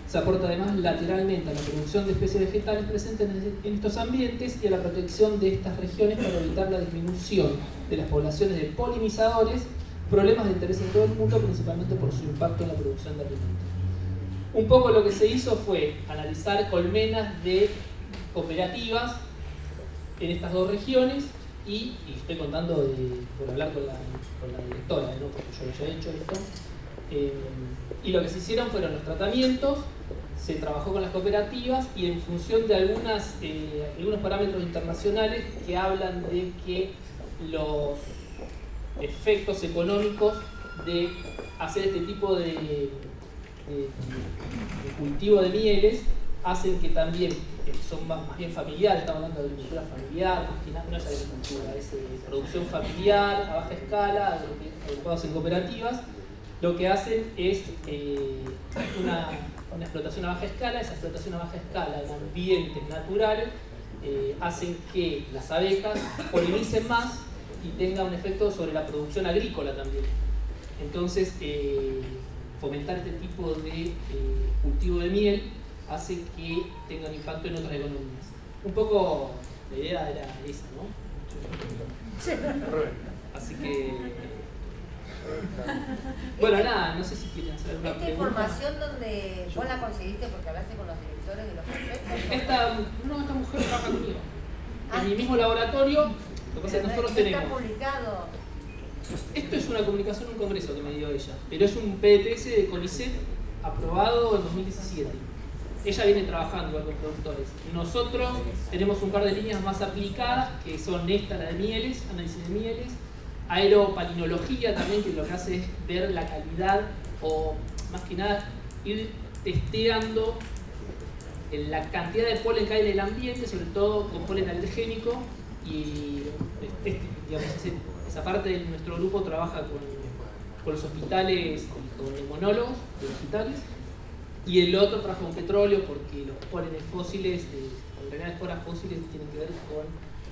Se aporta además lateralmente a la producción de especies vegetales presentes en estos ambientes y a la protección de estas regiones para evitar la disminución de las poblaciones de polinizadores, problemas de interés en todo el mundo, principalmente por su impacto en la producción de alimentos. Un poco lo que se hizo fue analizar colmenas de cooperativas en estas dos regiones y estoy contando por hablar con la directora, ¿no? Porque yo lo haya hecho esto. Y lo que se hicieron fueron los tratamientos, se trabajó con las cooperativas y en función de algunos parámetros internacionales que hablan de que los efectos económicos de hacer este tipo de cultivo de mieles hacen que también son más bien familiares, estamos hablando de agricultura familiar, más que nada, no es agricultura, es producción familiar a baja escala, agrupados en cooperativas. Lo que hacen es una explotación a baja escala. Esa explotación a baja escala en ambientes naturales hacen que las abejas polinicen más y tenga un efecto sobre la producción agrícola también. Entonces, fomentar este tipo de cultivo de miel hace que tenga un impacto en otras economías. Un poco la idea era esa, ¿no? Así que... Bueno, nada, no sé si quieren hacer alguna pregunta. ¿Esta información donde vos la conseguiste porque hablaste con los directores de los proyectos? Esta mujer trabaja conmigo. En mi mismo laboratorio, lo que pasa es que nosotros tenemos... ¿Está publicado? Esto es una comunicación en un congreso que me dio ella, pero es un PDTS de CONICET aprobado en 2017. Ella viene trabajando igual con productores. Nosotros tenemos un par de líneas más aplicadas, que son esta, la de mieles, análisis de mieles, aeropalinología también, que lo que hace es ver la calidad o más que nada ir testeando la cantidad de polen que hay en el ambiente, sobre todo con polen alergénico, y digamos, esa parte de nuestro grupo trabaja con los hospitales, con inmunólogos de los hospitales, y el otro trabaja con petróleo porque los pólenes fósiles, en realidad esporas fósiles, tienen que ver con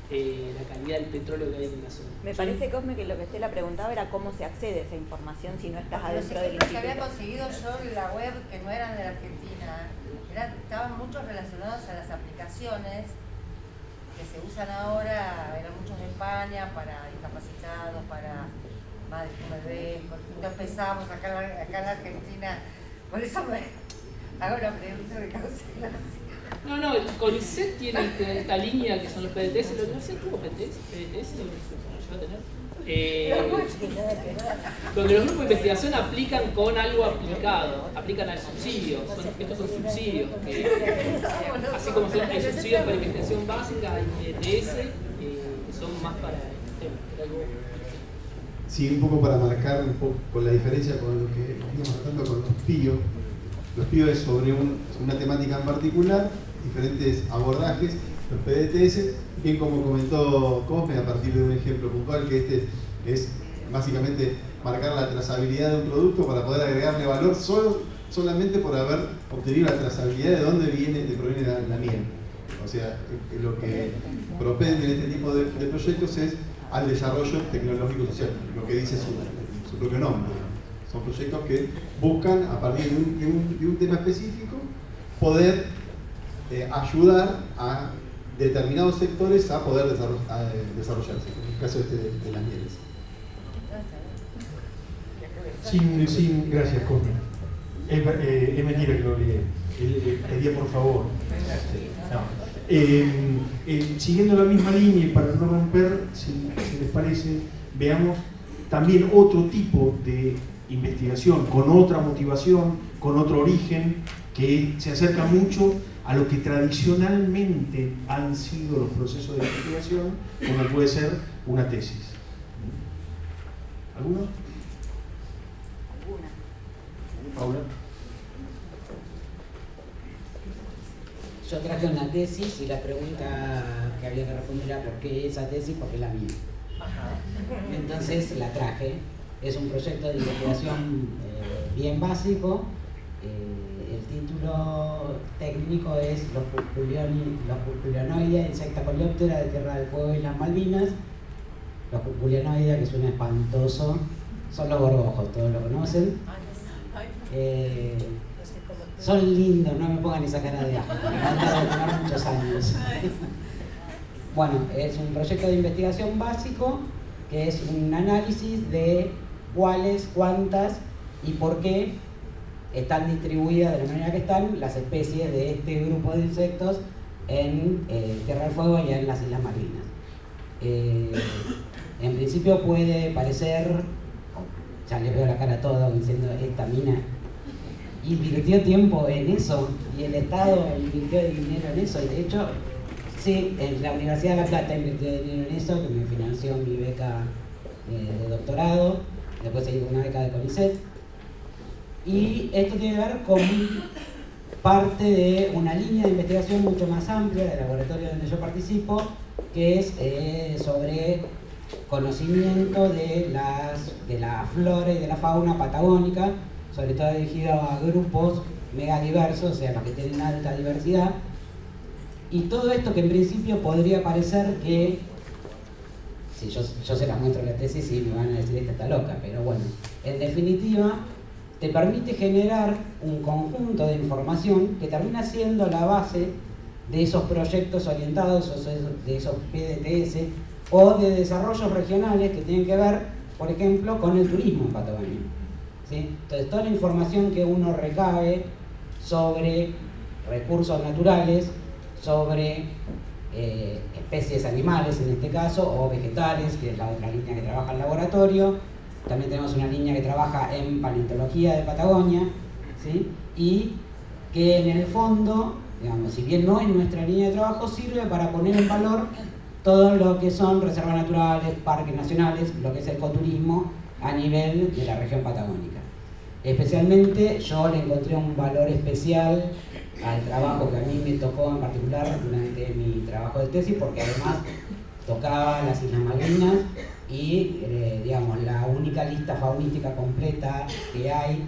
la calidad del petróleo que hay en la zona. Me parece, Cosme, que lo que Estela preguntaba era cómo se accede a esa información si no estás adentro del instituto. instituto. Que había conseguido yo en la web que no eran de la Argentina, estaban muchos relacionados a las aplicaciones que se usan ahora, eran muchos de España para discapacitados, para madres con bebés. Empezamos acá en la Argentina, por eso me hago la pregunta de causa y gracia. No, el CONICET tiene esta línea que son los PDTS. ¿La universidad tuvo PDTS? ¿Llegó a tener? Donde los grupos de investigación aplican con algo aplicado, aplican al subsidio. Estos son subsidios, así como son hay subsidios para investigación básica, hay PDTS, que son más para el tema. Sí, un poco para marcar un poco con la diferencia con lo que estamos tratando con los PIO. Los PIO es sobre una temática en particular, diferentes abordajes. Los PDTS, bien como comentó Cosme, a partir de un ejemplo puntual, que es básicamente marcar la trazabilidad de un producto para poder agregarle valor solamente por haber obtenido la trazabilidad de dónde proviene la miel. O sea, lo que propende en este tipo de proyectos es al desarrollo tecnológico social, lo que dice su propio nombre. Son proyectos que buscan, a partir de un tema específico, poder ayudar a determinados sectores a poder desarrollarse, en el caso de las mieles. Gracias, Cosme. Es mentira que lo leí. Pedía por favor. No. Siguiendo la misma línea y para no romper, si les parece, veamos también otro tipo de investigación, con otra motivación, con otro origen, que se acerca mucho a lo que tradicionalmente han sido los procesos de investigación, como puede ser una tesis. ¿Alguno? Paula. Yo traje una tesis y la pregunta que había que responder era ¿por qué esa tesis? Porque es la mía. Entonces la traje. Es un proyecto de investigación bien básico. El título técnico es Los pulpulionoides, insecta coleóptera de Tierra del Fuego y las Malvinas. Los pulpulionoides, que suena espantoso, son los gorgojos, todos lo conocen. Son lindos, no me pongan esa cara de asco, me han dado de tener muchos años. Bueno, es un proyecto de investigación básico que es un análisis de cuáles, cuántas y por qué están distribuidas de la manera que están las especies de este grupo de insectos en Tierra del Fuego y en las Islas Malvinas. En principio puede parecer, ya les veo la cara a todos diciendo esta mina invirtió tiempo en eso y el Estado invirtió dinero en eso, y de hecho sí, la Universidad de La Plata invirtió dinero en eso, que me financió mi beca de doctorado, después seguí con una beca de CONICET, y esto tiene que ver con parte de una línea de investigación mucho más amplia del laboratorio donde yo participo, que es sobre conocimiento de la flora y de la fauna patagónica, sobre todo dirigido a grupos mega diversos, o sea, los que tienen alta diversidad. Y todo esto que en principio podría parecer que, si yo se las muestro en la tesis y me van a decir esta está loca, pero bueno, en definitiva te permite generar un conjunto de información que termina siendo la base de esos proyectos orientados, de esos PDTS o de desarrollos regionales que tienen que ver, por ejemplo, con el turismo en Patagonia, ¿sí? Entonces toda la información que uno recabe sobre recursos naturales, sobre especies animales en este caso, o vegetales, que es la otra línea que trabaja el laboratorio. También tenemos una línea que trabaja en paleontología de Patagonia, ¿sí? Y que en el fondo, digamos, si bien no es nuestra línea de trabajo, sirve para poner en valor todo lo que son reservas naturales, parques nacionales, lo que es el ecoturismo a nivel de la región patagónica. Especialmente yo le encontré un valor especial al trabajo que a mí me tocó en particular durante mi trabajo de tesis, porque además tocaba las Islas Malvinas y digamos, la única lista faunística completa que hay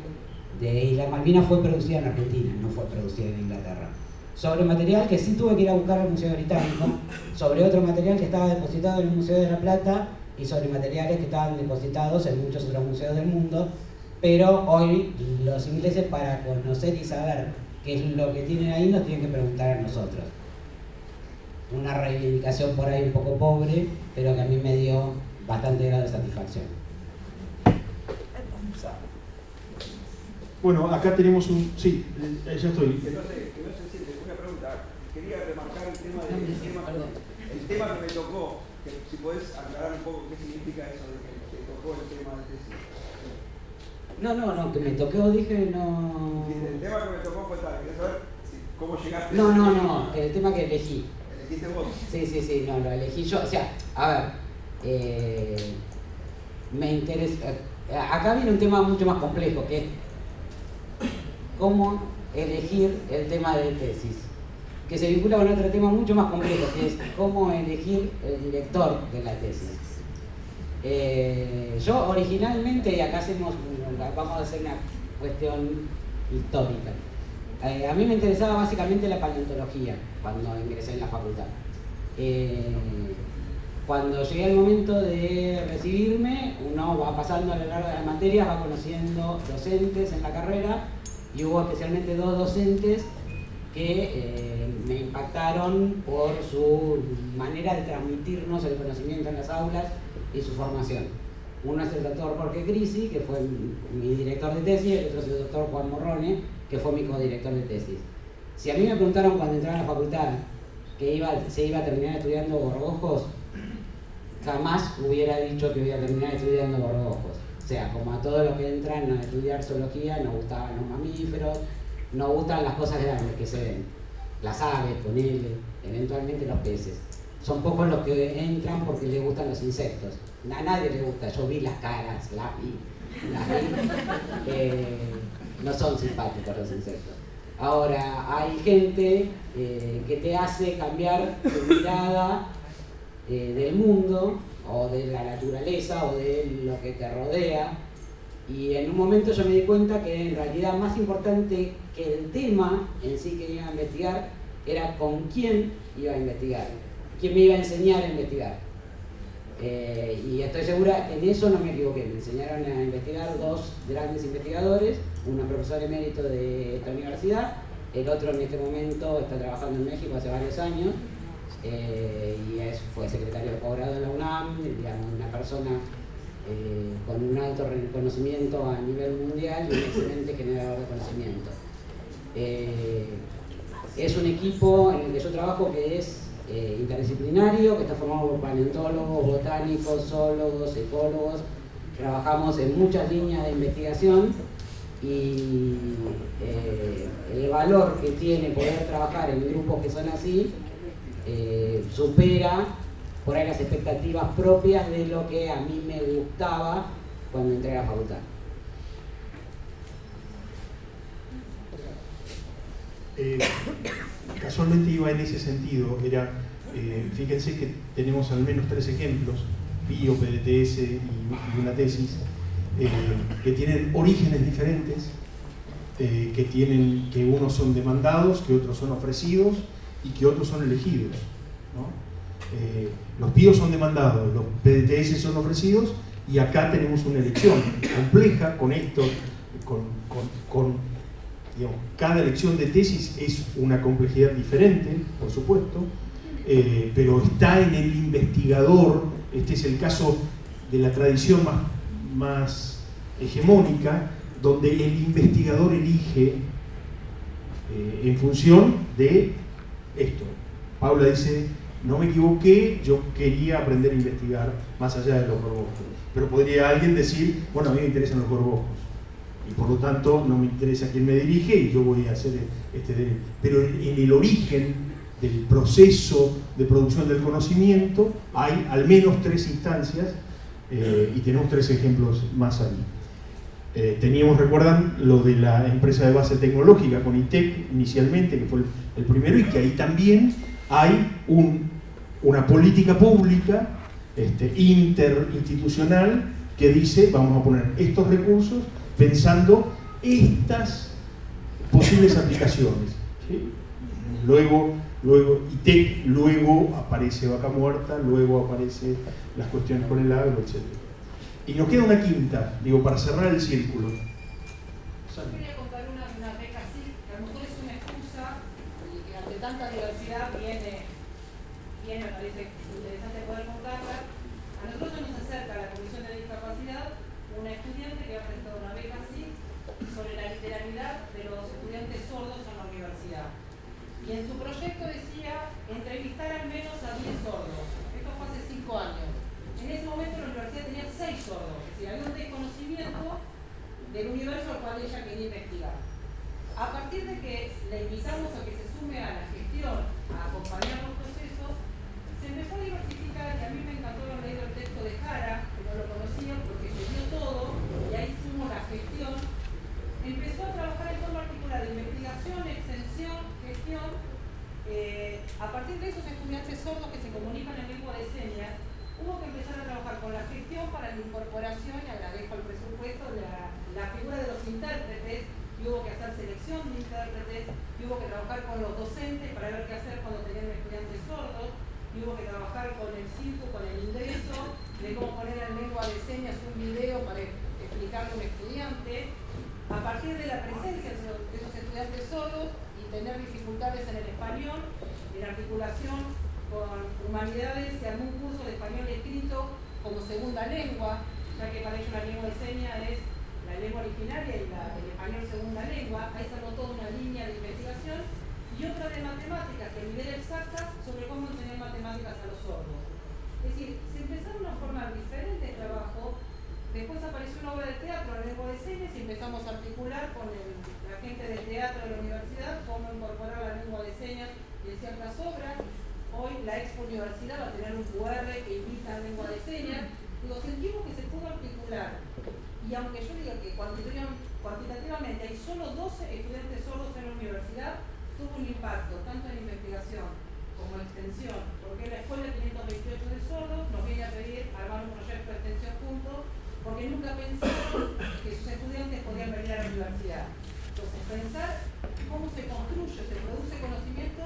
de Islas Malvinas fue producida en Argentina, no fue producida en Inglaterra. Sobre material que sí tuve que ir a buscar al Museo Británico, sobre otro material que estaba depositado en el Museo de La Plata y sobre materiales que estaban depositados en muchos otros museos del mundo, pero hoy los ingleses, para conocer y saber qué es lo que tienen ahí, nos tienen que preguntar a nosotros. Una reivindicación por ahí un poco pobre, pero que a mí me dio bastante grado de satisfacción. Bueno, acá tenemos un... Sí, ya estoy. Que no se siente, una pregunta. Quería remarcar el tema que me tocó, que si podés aclarar un poco qué significa eso de que te tocó el tema de tesis. No, que me tocó, dije, no... Sí, el tema que me tocó fue tal, quería saber cómo llegaste. No, el tema que elegí. ¿Elegiste vos? Sí, no, lo elegí yo. O sea, a ver, me interesa... Acá viene un tema mucho más complejo, que es cómo elegir el tema de tesis, que se vincula con otro tema mucho más complejo, que es cómo elegir el director de la tesis. Yo originalmente, y acá vamos a hacer una cuestión histórica, a mí me interesaba básicamente la paleontología cuando ingresé en la facultad. Cuando llegué al momento de recibirme, uno va pasando a lo largo de las materias, va conociendo docentes en la carrera, y hubo especialmente dos docentes que me impactaron por su manera de transmitirnos el conocimiento en las aulas y su formación. Uno es el doctor Jorge Grisi, que fue mi director de tesis, y el otro es el doctor Juan Morrone, que fue mi codirector de tesis. Si a mí me preguntaron cuando entré a la facultad que se iba a terminar estudiando gorgojos, jamás hubiera dicho que iba a terminar estudiando gorgojos. O sea, como a todos los que entran a estudiar zoología, nos gustaban los mamíferos, nos gustan las cosas grandes que se ven. Las aves, ponele, eventualmente los peces. Son pocos los que entran porque les gustan los insectos. A nadie le gusta, yo vi las caras, las vi. No son simpáticos los insectos. Ahora, hay gente que te hace cambiar tu mirada del mundo, o de la naturaleza, o de lo que te rodea, y en un momento yo me di cuenta que en realidad más importante que el tema en sí que iba a investigar era con quién iba a investigar, quién me iba a enseñar a investigar. Y estoy segura que en eso no me equivoqué. Me enseñaron a investigar dos grandes investigadores, una profesora emérito de esta universidad, el otro en este momento está trabajando en México hace varios años, y fue secretario de posgrado de la UNAM, digamos, una persona con un alto reconocimiento a nivel mundial y un excelente generador de conocimiento. Es un equipo en el que yo trabajo que es interdisciplinario, que está formado por paleontólogos, botánicos, zoólogos, ecólogos. Trabajamos en muchas líneas de investigación y el valor que tiene poder trabajar en grupos que son así supera por ahí las expectativas propias de lo que a mí me gustaba cuando entré a la facultad. Casualmente iba en ese sentido. Fíjense que tenemos al menos 3 ejemplos, bio, PDTS y una tesis, que tienen orígenes diferentes, que unos son demandados, que otros son ofrecidos y que otros son elegidos, ¿no? Los bios son demandados, los PDTS son ofrecidos, y acá tenemos una elección compleja con esto, digamos, cada elección de tesis es una complejidad diferente, por supuesto, pero está en el investigador. Este es el caso de la tradición más hegemónica, donde el investigador elige en función de esto. Paula dice, no me equivoqué, yo quería aprender a investigar más allá de los gorboscos. Pero podría alguien decir, bueno, a mí me interesan los gorboscos, y por lo tanto no me interesa quién me dirige y yo voy a hacer pero en el origen del proceso de producción del conocimiento hay al menos 3 instancias, y tenemos 3 ejemplos más ahí. Recuerdan lo de la empresa de base tecnológica con ITEC inicialmente, que fue el primero, y que ahí también hay una política pública interinstitucional que dice, vamos a poner estos recursos pensando estas posibles aplicaciones, ¿sí? Luego ITEC, luego aparece Vaca Muerta, luego aparece las cuestiones con el agro, etc. Y nos queda una quinta, para cerrar el círculo. Yo quería contar una beca así, que a lo mejor es una excusa y que ante tanta diversidad me parece interesante poder contarla. A nosotros nos acerca a la Comisión de Discapacidad una estudiante que ha prestado una beca así sobre la literalidad de los estudiantes sordos en la universidad. Y en su proyecto decía entrevistar al menos a 10 sordos. Esto fue hace 5 años. En ese momento la universidad tenía 6 sordos, es decir, había un desconocimiento del universo al cual ella quería investigar. A partir de que le invitamos a que se sume a la gestión, a acompañar los procesos, se empezó a diversificar, y a mí me encantó haber leído el texto de Jara, que no lo conocía porque se dio todo, y ahí hicimos la gestión. Empezó a trabajar en forma articulada, investigación, extensión, gestión. A partir de esos estudiantes sordos que se comunican en lengua de señas, hubo que empezar a trabajar con la gestión para la incorporación, y agradezco el presupuesto, la figura de los intérpretes, y hubo que hacer selección de intérpretes, y hubo que trabajar con los docentes para ver qué hacer cuando tenían estudiantes sordos, y hubo que trabajar con el circo, con el ingreso, de cómo poner en lengua de señas un video para explicarle a un estudiante. A partir de la presencia de esos estudiantes sordos y tener dificultades en el español, en articulación con humanidades, se armó un curso de español escrito como segunda lengua, ya que para ellos la lengua de señas es la lengua originaria y el español segunda lengua. Ahí se armó toda una línea de investigación, y otra de matemáticas, que nivel exacta sobre cómo enseñar matemáticas a los sordos. Es decir, se empezaron a formar diferentes trabajos. Después apareció una obra de teatro en lengua de señas y empezamos a articular con la gente del teatro de la universidad cómo incorporar la lengua de señas en ciertas obras. Hoy la Expo Universidad va a tener un QR que invita a lengua de señas. Sentimos que se pudo articular. Y aunque yo diga que cuantitativamente hay solo 12 estudiantes sordos en la universidad, tuvo un impacto tanto en investigación como en extensión, porque la Escuela 528 de Sordos nos viene a pedir armar un proyecto de extensión juntos, porque nunca pensaron que sus estudiantes podían venir a la universidad. Entonces, pensar cómo se construye, se produce conocimiento,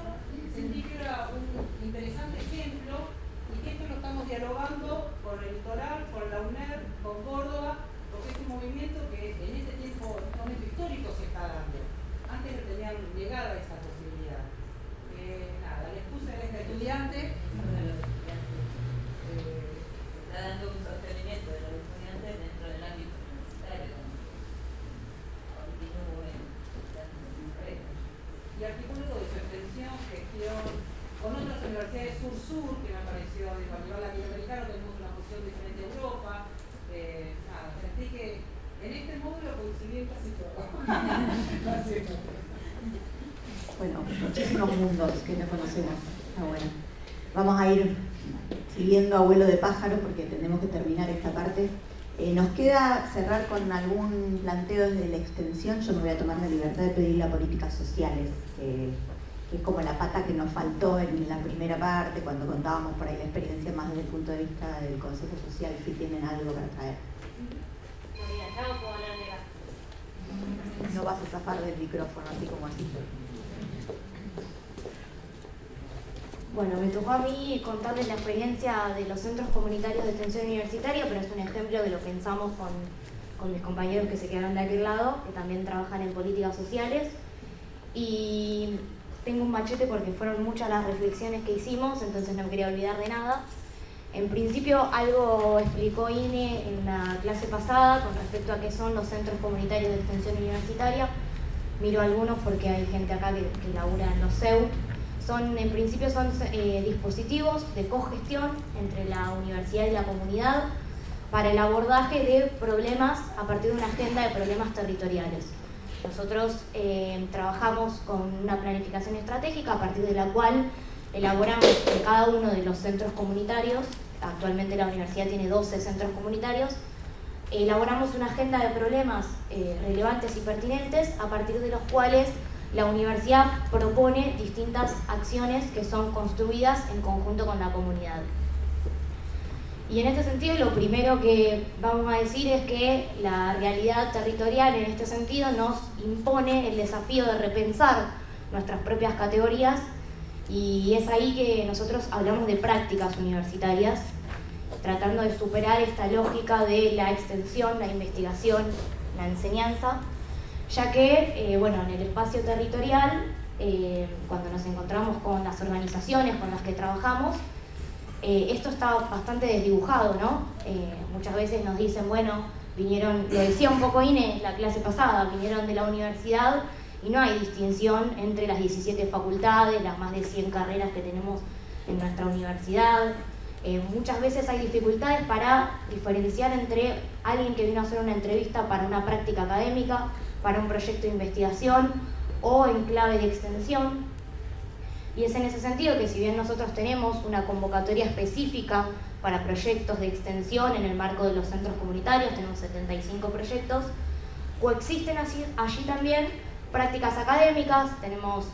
sentí que era un interesante ejemplo, y que esto lo estamos dialogando con el Litoral, con la UNED, con Córdoba, porque es un movimiento que en este momento histórico se está dando. Antes no tenían negada esa posibilidad. La excusa de este estudiante. Se está dando un sostenimiento de los estudiantes dentro del ámbito universitario. Y articulo todo eso, extensión, gestión, con otras universidades sur-sur, que me pareció, a nivel latinoamericano tenemos una posición diferente a Europa. Sentí que en este módulo coincidí casi todo. Bueno, muchísimos mundos que no conocemos. Bueno. Vamos a ir siguiendo a vuelo de pájaro porque tenemos que terminar esta parte. Nos queda cerrar con algún planteo desde la extensión. Yo me voy a tomar la libertad de pedir a políticas sociales, que es como la pata que nos faltó en la primera parte, cuando contábamos por ahí la experiencia más desde el punto de vista del Consejo Social, si tienen algo para traer. No vas a zafar del micrófono, así como así. Bueno, me tocó a mí contarles la experiencia de los centros comunitarios de extensión universitaria, pero es un ejemplo de lo que pensamos con mis compañeros que se quedaron de aquel lado, que también trabajan en políticas sociales. Y tengo un machete porque fueron muchas las reflexiones que hicimos, entonces no me quería olvidar de nada. En principio, algo explicó Ine en la clase pasada con respecto a qué son los centros comunitarios de extensión universitaria. Miro algunos porque hay gente acá que labura en los CEU. En principio son dispositivos de cogestión entre la universidad y la comunidad para el abordaje de problemas a partir de una agenda de problemas territoriales. Nosotros trabajamos con una planificación estratégica a partir de la cual elaboramos en cada uno de los centros comunitarios. Actualmente la universidad tiene 12 centros comunitarios. Elaboramos una agenda de problemas relevantes y pertinentes a partir de los cuales la universidad propone distintas acciones que son construidas en conjunto con la comunidad. Y en este sentido, lo primero que vamos a decir es que la realidad territorial en este sentido nos impone el desafío de repensar nuestras propias categorías, y es ahí que nosotros hablamos de prácticas universitarias, tratando de superar esta lógica de la extensión, la investigación, la enseñanza, ya que, en el espacio territorial, cuando nos encontramos con las organizaciones con las que trabajamos, esto está bastante desdibujado, ¿no? Muchas veces nos dicen, vinieron, lo decía un poco Ine en la clase pasada, vinieron de la universidad y no hay distinción entre las 17 facultades, las más de 100 carreras que tenemos en nuestra universidad. Muchas veces hay dificultades para diferenciar entre alguien que vino a hacer una entrevista para una práctica académica, para un proyecto de investigación o en clave de extensión. Y es en ese sentido que, si bien nosotros tenemos una convocatoria específica para proyectos de extensión en el marco de los centros comunitarios, tenemos 75 proyectos, coexisten allí también prácticas académicas. Tenemos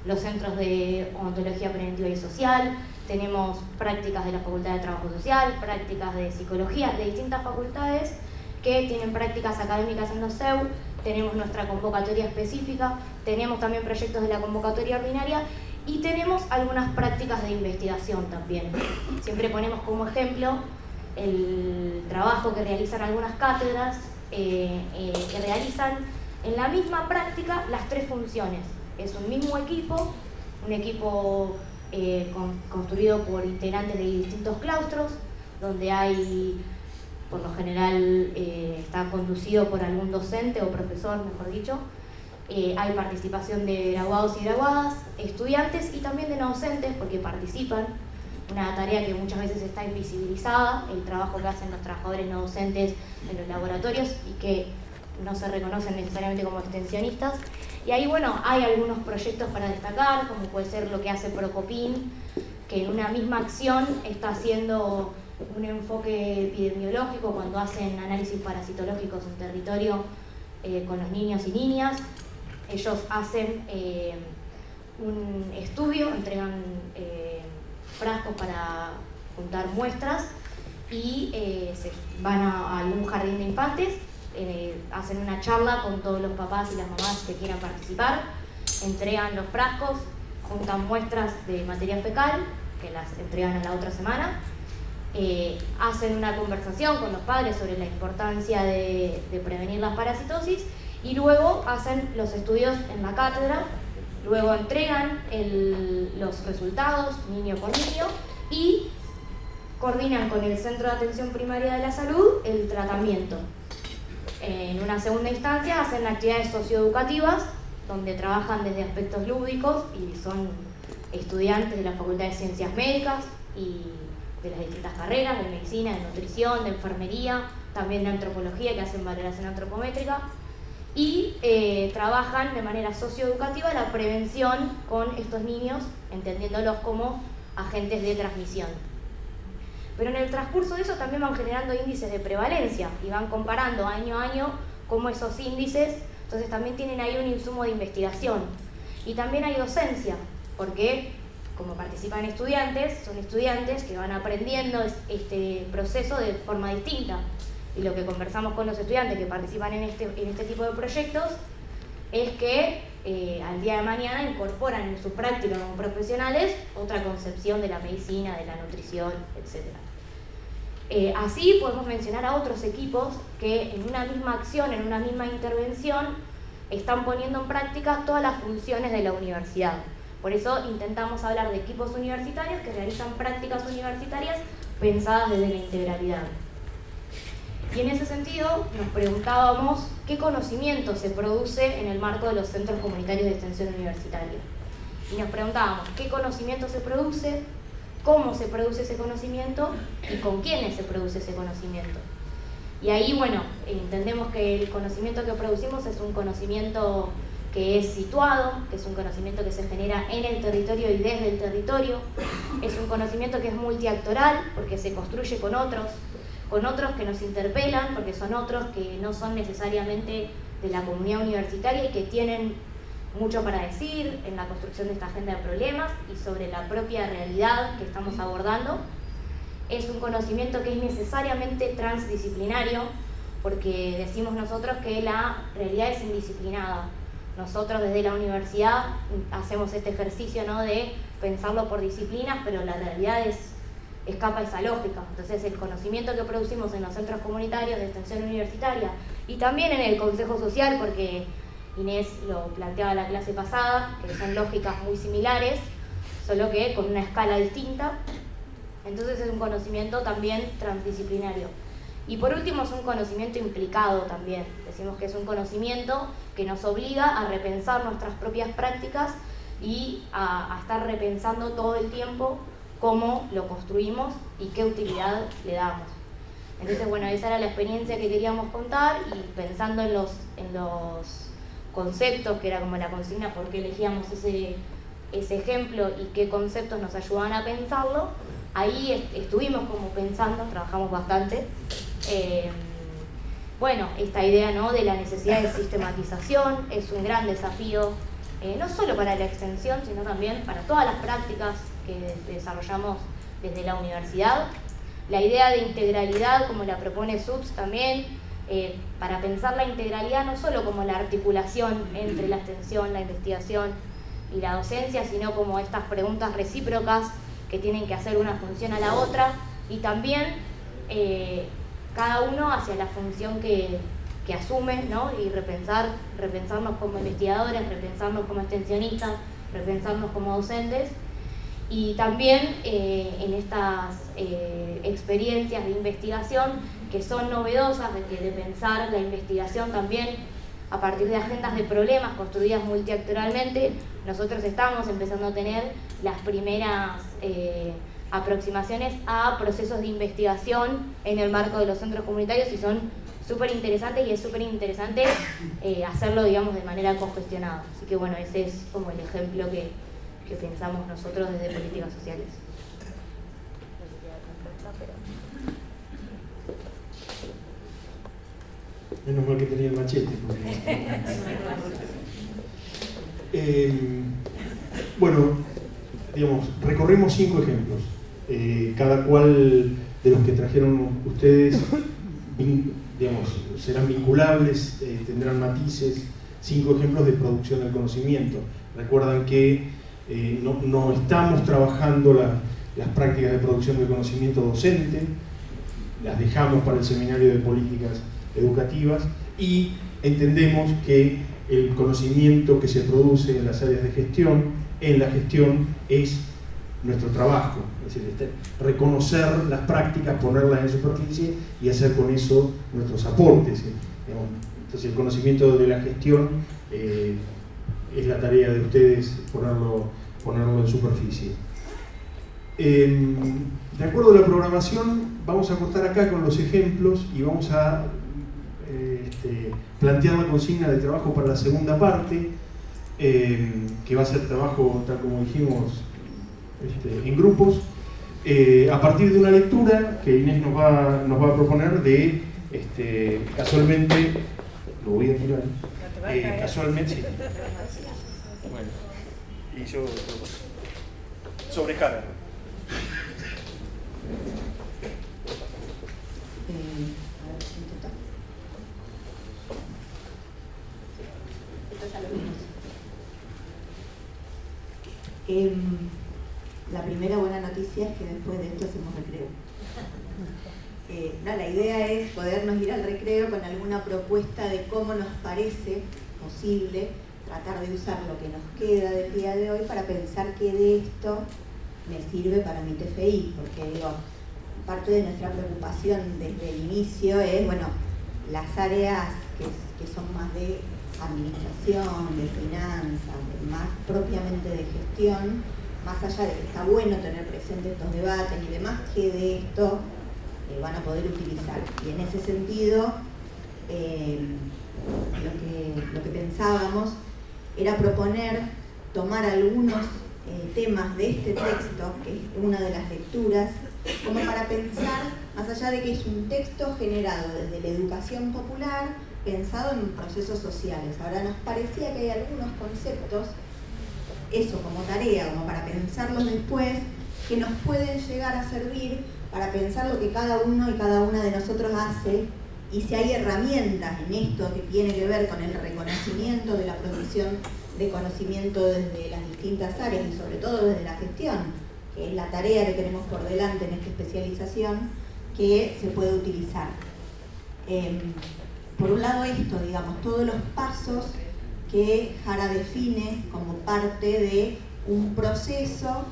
los centros de odontología preventiva y social, tenemos prácticas de la Facultad de Trabajo Social, prácticas de psicología de distintas facultades que tienen prácticas académicas en los CEU. Tenemos nuestra convocatoria específica, tenemos también proyectos de la convocatoria ordinaria y tenemos algunas prácticas de investigación también. Siempre ponemos como ejemplo el trabajo que realizan algunas cátedras que realizan en la misma práctica las tres funciones. Es un mismo equipo, un equipo construido por integrantes de distintos claustros, donde hay, por lo general, está conducido por algún docente o profesor, mejor dicho. Hay participación de graduados y graduadas, estudiantes y también de no docentes, porque participan. Una tarea que muchas veces está invisibilizada, el trabajo que hacen los trabajadores no docentes en los laboratorios y que no se reconocen necesariamente como extensionistas. Y ahí, hay algunos proyectos para destacar, como puede ser lo que hace Procopin, que en una misma acción está haciendo un enfoque epidemiológico cuando hacen análisis parasitológicos en territorio con los niños y niñas. Ellos hacen un estudio, entregan frascos para juntar muestras y se van a algún jardín de infantes, hacen una charla con todos los papás y las mamás que quieran participar, entregan los frascos, juntan muestras de materia fecal que las entregan a la otra semana, hacen una conversación con los padres sobre la importancia de prevenir las parasitosis y luego hacen los estudios en la cátedra, luego entregan los resultados niño por niño y coordinan con el Centro de Atención Primaria de la Salud el tratamiento. En una segunda instancia hacen actividades socioeducativas donde trabajan desde aspectos lúdicos y son estudiantes de la Facultad de Ciencias Médicas y de las distintas carreras, de medicina, de nutrición, de enfermería, también de antropología, que hacen valoración antropométrica, y trabajan de manera socioeducativa la prevención con estos niños, entendiéndolos como agentes de transmisión. Pero en el transcurso de eso también van generando índices de prevalencia y van comparando año a año cómo esos índices, entonces también tienen ahí un insumo de investigación. Y también hay docencia, porque como participan estudiantes, son estudiantes que van aprendiendo este proceso de forma distinta. Y lo que conversamos con los estudiantes que participan en este tipo de proyectos es que al día de mañana incorporan en su práctica como profesionales otra concepción de la medicina, de la nutrición, etc. Así podemos mencionar a otros equipos que en una misma acción, en una misma intervención, están poniendo en práctica todas las funciones de la universidad. Por eso intentamos hablar de equipos universitarios que realizan prácticas universitarias pensadas desde la integralidad. Y en ese sentido nos preguntábamos qué conocimiento se produce en el marco de los centros comunitarios de extensión universitaria. Y nos preguntábamos qué conocimiento se produce, cómo se produce ese conocimiento y con quiénes se produce ese conocimiento. Y ahí, bueno, entendemos que el conocimiento que producimos es un conocimiento que es situado, que es un conocimiento que se genera en el territorio y desde el territorio. Es un conocimiento que es multiactoral, porque se construye con otros que nos interpelan, porque son otros que no son necesariamente de la comunidad universitaria y que tienen mucho para decir en la construcción de esta agenda de problemas y sobre la propia realidad que estamos abordando. Es un conocimiento que es necesariamente transdisciplinario, porque decimos nosotros que la realidad es indisciplinada. Nosotros desde la universidad hacemos este ejercicio, ¿no?, de pensarlo por disciplinas, pero la realidad escapa a esa lógica. Entonces el conocimiento que producimos en los centros comunitarios de extensión universitaria y también en el Consejo Social, porque Inés lo planteaba la clase pasada, que son lógicas muy similares, solo que con una escala distinta. Entonces es un conocimiento también transdisciplinario. Y por último es un conocimiento implicado también. Decimos que es un conocimiento que nos obliga a repensar nuestras propias prácticas y a estar repensando todo el tiempo cómo lo construimos y qué utilidad le damos. Entonces, bueno, esa era la experiencia que queríamos contar y pensando en los conceptos, que era como la consigna, por qué elegíamos ese ejemplo y qué conceptos nos ayudaban a pensarlo, ahí estuvimos como pensando, trabajamos bastante. Bueno, esta idea, ¿no?, de la necesidad de sistematización es un gran desafío, no solo para la extensión, sino también para todas las prácticas que desarrollamos desde la universidad. La idea de integralidad, como la propone SUBS también, para pensar la integralidad no solo como la articulación entre la extensión, la investigación y la docencia, sino como estas preguntas recíprocas que tienen que hacer una función a la otra, y también cada uno hacia la función que asume, ¿no?, y repensarnos como investigadores, repensarnos como extensionistas, repensarnos como docentes. Y también en estas experiencias de investigación que son novedosas, de pensar la investigación también a partir de agendas de problemas construidas multiactoralmente, nosotros estamos empezando a tener las primeras aproximaciones a procesos de investigación en el marco de los centros comunitarios y son súper interesantes, y es súper interesante hacerlo, digamos, de manera cogestionada. Así que bueno, ese es como el ejemplo que pensamos nosotros desde políticas sociales. Menos mal que tenía el machete. Bueno, digamos, recorrimos 5 ejemplos. Cada cual de los que trajeron ustedes, digamos, serán vinculables, tendrán matices. 5 ejemplos de producción del conocimiento. Recuerdan que no estamos trabajando las prácticas de producción del conocimiento docente, las dejamos para el seminario de políticas educativas, y entendemos que el conocimiento que se produce en las áreas de gestión, en la gestión, es nuestro trabajo, es decir, reconocer las prácticas, ponerlas en superficie y hacer con eso nuestros aportes. Entonces el conocimiento de la gestión es la tarea de ustedes ponerlo en superficie. De acuerdo a la programación, vamos a cortar acá con los ejemplos y vamos a plantear la consigna de trabajo para la segunda parte, que va a ser trabajo, tal como dijimos, en grupos. a partir de una lectura que Inés nos va a proponer de, casualmente, lo voy a tirar, casualmente, sí. Bueno, y yo, sobre Jara. Esto ya lo vimos. La primera buena noticia es que después de esto hacemos recreo. La idea es podernos ir al recreo con alguna propuesta de cómo nos parece posible tratar de usar lo que nos queda del día de hoy para pensar que de esto me sirve para mi TFI, porque digo, parte de nuestra preocupación desde el inicio es, bueno, las áreas que son más de administración, de finanzas, más propiamente de gestión, más allá de que está bueno tener presente estos debates y demás, que de esto van a poder utilizar. Y en ese sentido, lo que pensábamos era proponer tomar algunos temas de este texto, que es una de las lecturas, como para pensar, más allá de que es un texto generado desde la educación popular, pensado en procesos sociales. Ahora nos parecía que hay algunos conceptos, eso como tarea, como para pensarlos después, que nos pueden llegar a servir para pensar lo que cada uno y cada una de nosotros hace, y si hay herramientas en esto que tiene que ver con el reconocimiento de la producción de conocimiento desde las distintas áreas y sobre todo desde la gestión, que es la tarea que tenemos por delante en esta especialización, que se puede utilizar. Por un lado esto, digamos, todos los pasos que Jara define como parte de un proceso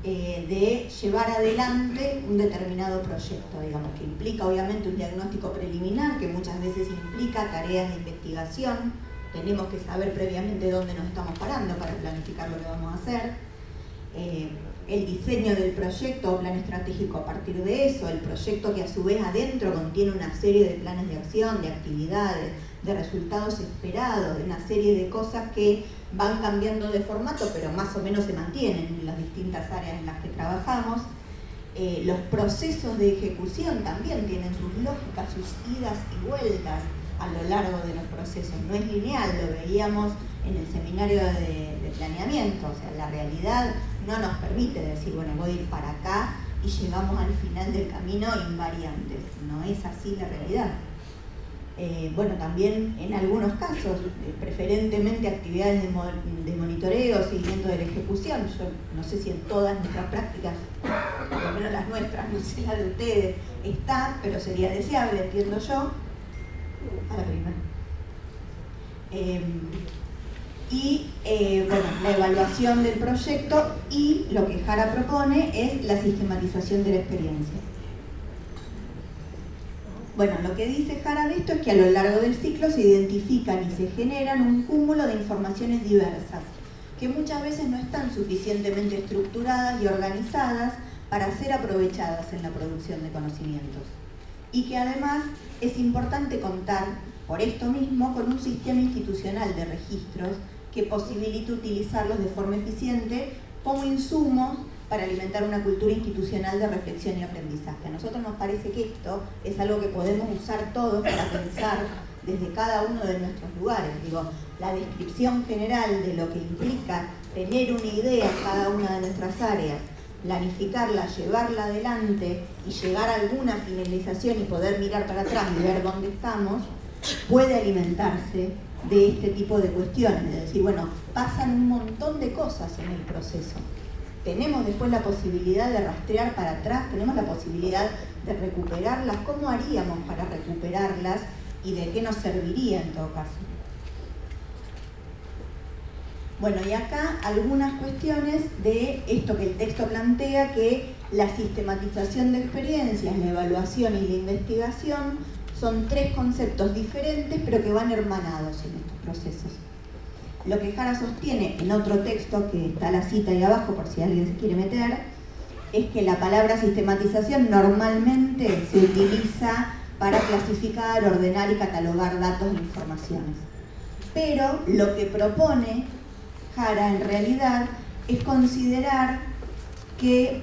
de llevar adelante un determinado proyecto, digamos, que implica obviamente un diagnóstico preliminar, que muchas veces implica tareas de investigación. Tenemos que saber previamente dónde nos estamos parando para planificar lo que vamos a hacer. El diseño del proyecto o plan estratégico a partir de eso, el proyecto que a su vez adentro contiene una serie de planes de acción, de actividades, de resultados esperados, de una serie de cosas que van cambiando de formato, pero más o menos se mantienen en las distintas áreas en las que trabajamos. Los procesos de ejecución también tienen sus lógicas, sus idas y vueltas a lo largo de los procesos. No es lineal, lo veíamos en el seminario de planeamiento, o sea, la realidad no nos permite decir, bueno, voy a ir para acá y llegamos al final del camino invariantes. No es así la realidad. Bueno, también en algunos casos, preferentemente actividades de monitoreo, seguimiento de la ejecución. Yo no sé si en todas nuestras prácticas, por lo menos las nuestras, no sé la de ustedes, está, pero sería deseable, entiendo yo. A la primera. Bueno, la evaluación del proyecto, y lo que Jara propone es la sistematización de la experiencia. Bueno, lo que dice Jara de esto es que a lo largo del ciclo se identifican y se generan un cúmulo de informaciones diversas, que muchas veces no están suficientemente estructuradas y organizadas para ser aprovechadas en la producción de conocimientos. Y que además es importante contar, por esto mismo, con un sistema institucional de registros que posibilite utilizarlos de forma eficiente como insumos para alimentar una cultura institucional de reflexión y aprendizaje. A nosotros nos parece que esto es algo que podemos usar todos para pensar desde cada uno de nuestros lugares. Digo, la descripción general de lo que implica tener una idea en cada una de nuestras áreas, planificarla, llevarla adelante y llegar a alguna finalización y poder mirar para atrás y ver dónde estamos, puede alimentarse de este tipo de cuestiones, de decir, bueno, pasan un montón de cosas en el proceso. Tenemos después la posibilidad de rastrear para atrás, tenemos la posibilidad de recuperarlas. ¿Cómo haríamos para recuperarlas y de qué nos serviría en todo caso? Bueno, y acá algunas cuestiones de esto que el texto plantea, que la sistematización de experiencias, la evaluación y la investigación son tres conceptos diferentes, pero que van hermanados en estos procesos. Lo que Jara sostiene en otro texto, que está la cita ahí abajo por si alguien se quiere meter, es que la palabra sistematización normalmente se utiliza para clasificar, ordenar y catalogar datos e informaciones. Pero lo que propone Jara en realidad es considerar que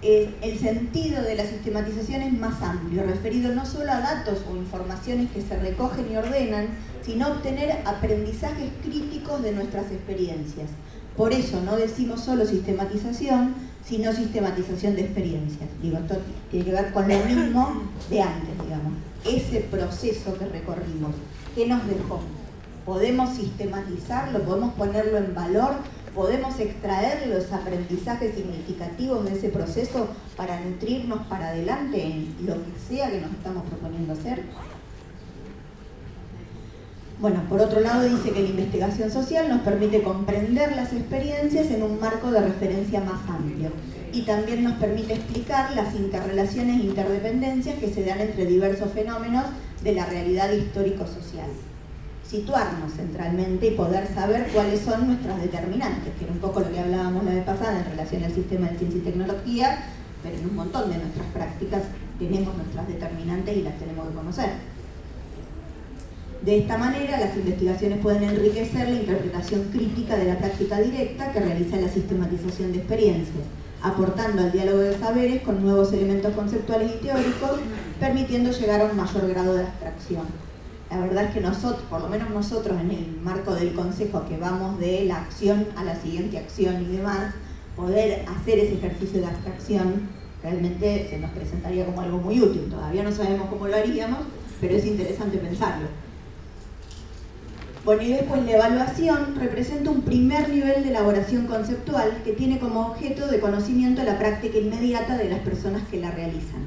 el sentido de la sistematización es más amplio, referido no solo a datos o informaciones que se recogen y ordenan, sino obtener aprendizajes críticos de nuestras experiencias. Por eso no decimos solo sistematización, sino sistematización de experiencias. Digo, esto tiene que ver con lo mismo de antes, digamos. Ese proceso que recorrimos, ¿qué nos dejó? ¿Podemos sistematizarlo? ¿Podemos ponerlo en valor? ¿Podemos extraer los aprendizajes significativos de ese proceso para nutrirnos para adelante en lo que sea que nos estamos proponiendo hacer? Bueno, por otro lado dice que la investigación social nos permite comprender las experiencias en un marco de referencia más amplio y también nos permite explicar las interrelaciones e interdependencias que se dan entre diversos fenómenos de la realidad histórico-social. Situarnos centralmente y poder saber cuáles son nuestras determinantes, que era un poco lo que hablábamos la vez pasada en relación al sistema de ciencia y tecnología, pero en un montón de nuestras prácticas tenemos nuestras determinantes y las tenemos que conocer. De esta manera, las investigaciones pueden enriquecer la interpretación crítica de la práctica directa que realiza la sistematización de experiencias, aportando al diálogo de saberes con nuevos elementos conceptuales y teóricos, permitiendo llegar a un mayor grado de abstracción. La verdad es que nosotros, por lo menos nosotros en el marco del consejo que vamos de la acción a la siguiente acción y demás, poder hacer ese ejercicio de abstracción realmente se nos presentaría como algo muy útil. Todavía no sabemos cómo lo haríamos, pero es interesante pensarlo. Bueno, y después la evaluación representa un primer nivel de elaboración conceptual que tiene como objeto de conocimiento la práctica inmediata de las personas que la realizan.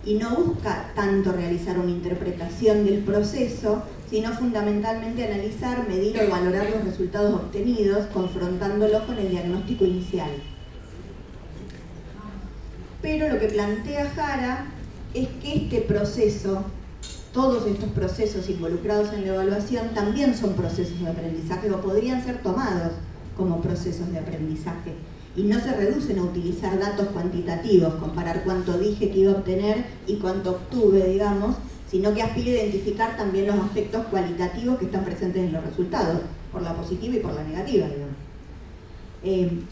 Y no busca tanto realizar una interpretación del proceso, sino fundamentalmente analizar, medir o valorar los resultados obtenidos, confrontándolos con el diagnóstico inicial. Pero lo que plantea Jara es que este proceso, todos estos procesos involucrados en la evaluación también son procesos de aprendizaje o podrían ser tomados como procesos de aprendizaje y no se reducen a utilizar datos cuantitativos, comparar cuánto dije que iba a obtener y cuánto obtuve, digamos, sino que aspira a identificar también los aspectos cualitativos que están presentes en los resultados, por la positiva y por la negativa, digamos.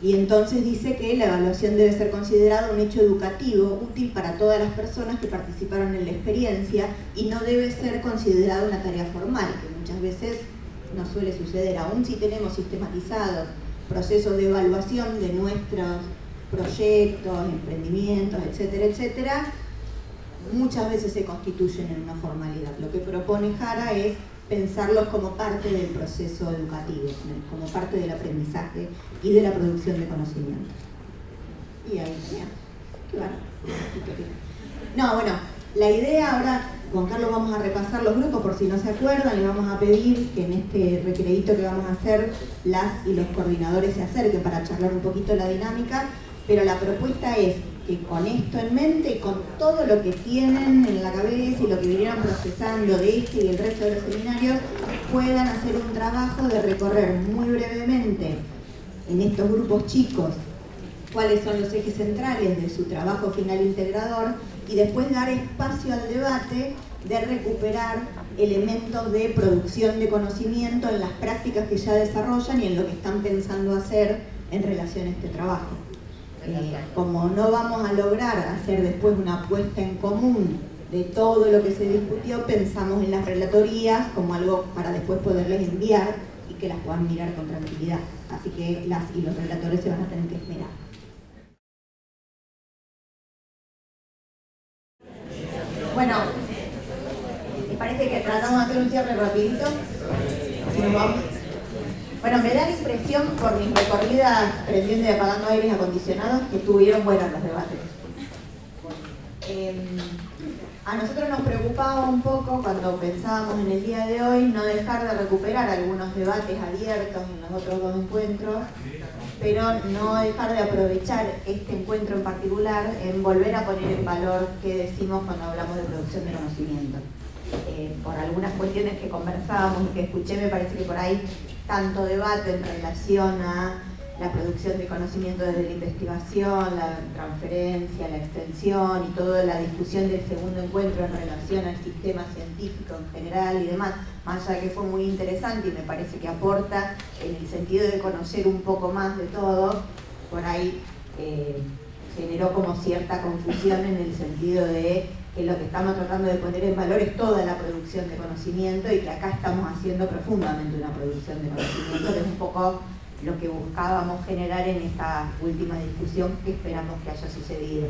Y entonces dice que la evaluación debe ser considerada un hecho educativo útil para todas las personas que participaron en la experiencia y no debe ser considerada una tarea formal, que muchas veces no suele suceder, aún si tenemos sistematizados procesos de evaluación de nuestros proyectos, emprendimientos, etcétera, etcétera, muchas veces se constituyen en una formalidad. Lo que propone Jara es pensarlos como parte del proceso educativo, como parte del aprendizaje y de la producción de conocimientos. Y ahí, mira, qué bueno. No, bueno, la idea ahora, con Carlos vamos a repasar los grupos por si no se acuerdan, le vamos a pedir que en este recreíto que vamos a hacer, las y los coordinadores se acerquen para charlar un poquito la dinámica, pero la propuesta es que con esto en mente y con todo lo que tienen en la cabeza y lo que vinieron procesando de este y el resto de los seminarios, puedan hacer un trabajo de recorrer muy brevemente en estos grupos chicos cuáles son los ejes centrales de su trabajo final integrador y después dar espacio al debate de recuperar elementos de producción de conocimiento en las prácticas que ya desarrollan y en lo que están pensando hacer en relación a este trabajo. Como no vamos a lograr hacer después una puesta en común de todo lo que se discutió, pensamos en las relatorías como algo para después poderles enviar y que las puedan mirar con tranquilidad. Así que las y los relatores se van a tener que esperar. Bueno, ¿les parece que tratamos de hacer un cierre rapidito? ¿Sí nos vamos? Bueno, me da la impresión por mis recorridas prendiendo y apagando aires acondicionados que estuvieron buenos los debates. A nosotros nos preocupaba un poco cuando pensábamos en el día de hoy no dejar de recuperar algunos debates abiertos en los otros dos encuentros, pero no dejar de aprovechar este encuentro en particular en volver a poner en valor qué decimos cuando hablamos de producción de conocimiento. Por algunas cuestiones que conversábamos y que escuché, me parece que por ahí tanto debate en relación a la producción de conocimiento desde la investigación, la transferencia, la extensión y toda la discusión del segundo encuentro en relación al sistema científico en general y demás, más allá de que fue muy interesante y me parece que aporta en el sentido de conocer un poco más de todo, por ahí generó generó como cierta confusión en el sentido de que lo que estamos tratando de poner en valor es toda la producción de conocimiento y que acá estamos haciendo profundamente una producción de conocimiento, que es un poco lo que buscábamos generar en esta última discusión que esperamos que haya sucedido.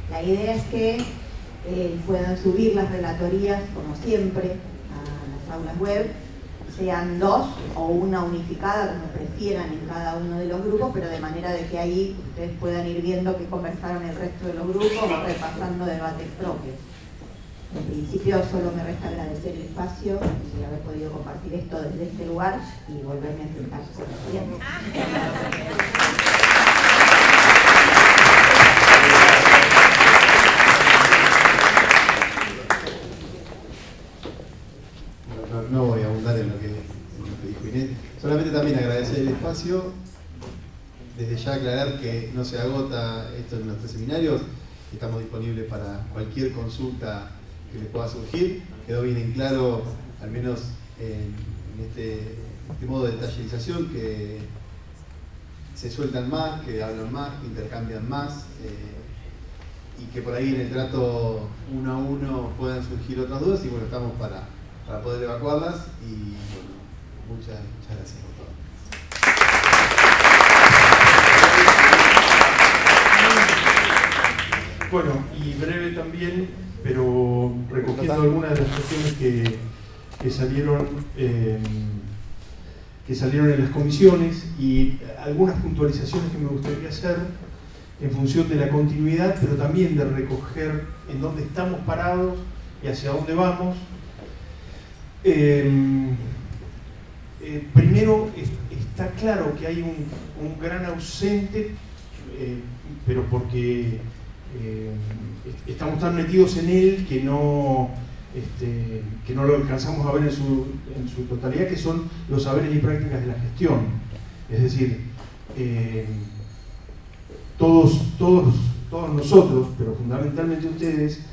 La idea es que puedan subir las relatorías, como siempre, a las aulas web, sean 2 o una unificada, como prefieran en cada uno de los grupos, pero de manera de que ahí ustedes puedan ir viendo qué conversaron el resto de los grupos o repasando debates propios. En principio solo me resta agradecer el espacio y haber podido compartir esto desde este lugar y volverme a sentar con los estudiantes. No voy a abundar en lo que dijo Inés. Solamente también agradecer el espacio. Desde ya aclarar que no se agota esto en nuestros seminarios. Estamos disponibles para cualquier consulta que les pueda surgir. Quedó bien en claro, al menos en este modo de tallerización, que se sueltan más, que hablan más, que intercambian más, y que por ahí en el trato uno a uno puedan surgir otras dudas, y bueno, estamos para poder evacuarlas, y bueno, muchas gracias por todo. Bueno, y breve también, pero recogiendo algunas de las cuestiones que salieron en las comisiones y algunas puntualizaciones que me gustaría hacer en función de la continuidad, pero también de recoger en dónde estamos parados y hacia dónde vamos. Primero, está claro que hay un gran ausente, pero porque estamos tan metidos en él que no lo alcanzamos a ver en su totalidad, que son los saberes y prácticas de la gestión. Es decir, todos nosotros, pero fundamentalmente ustedes,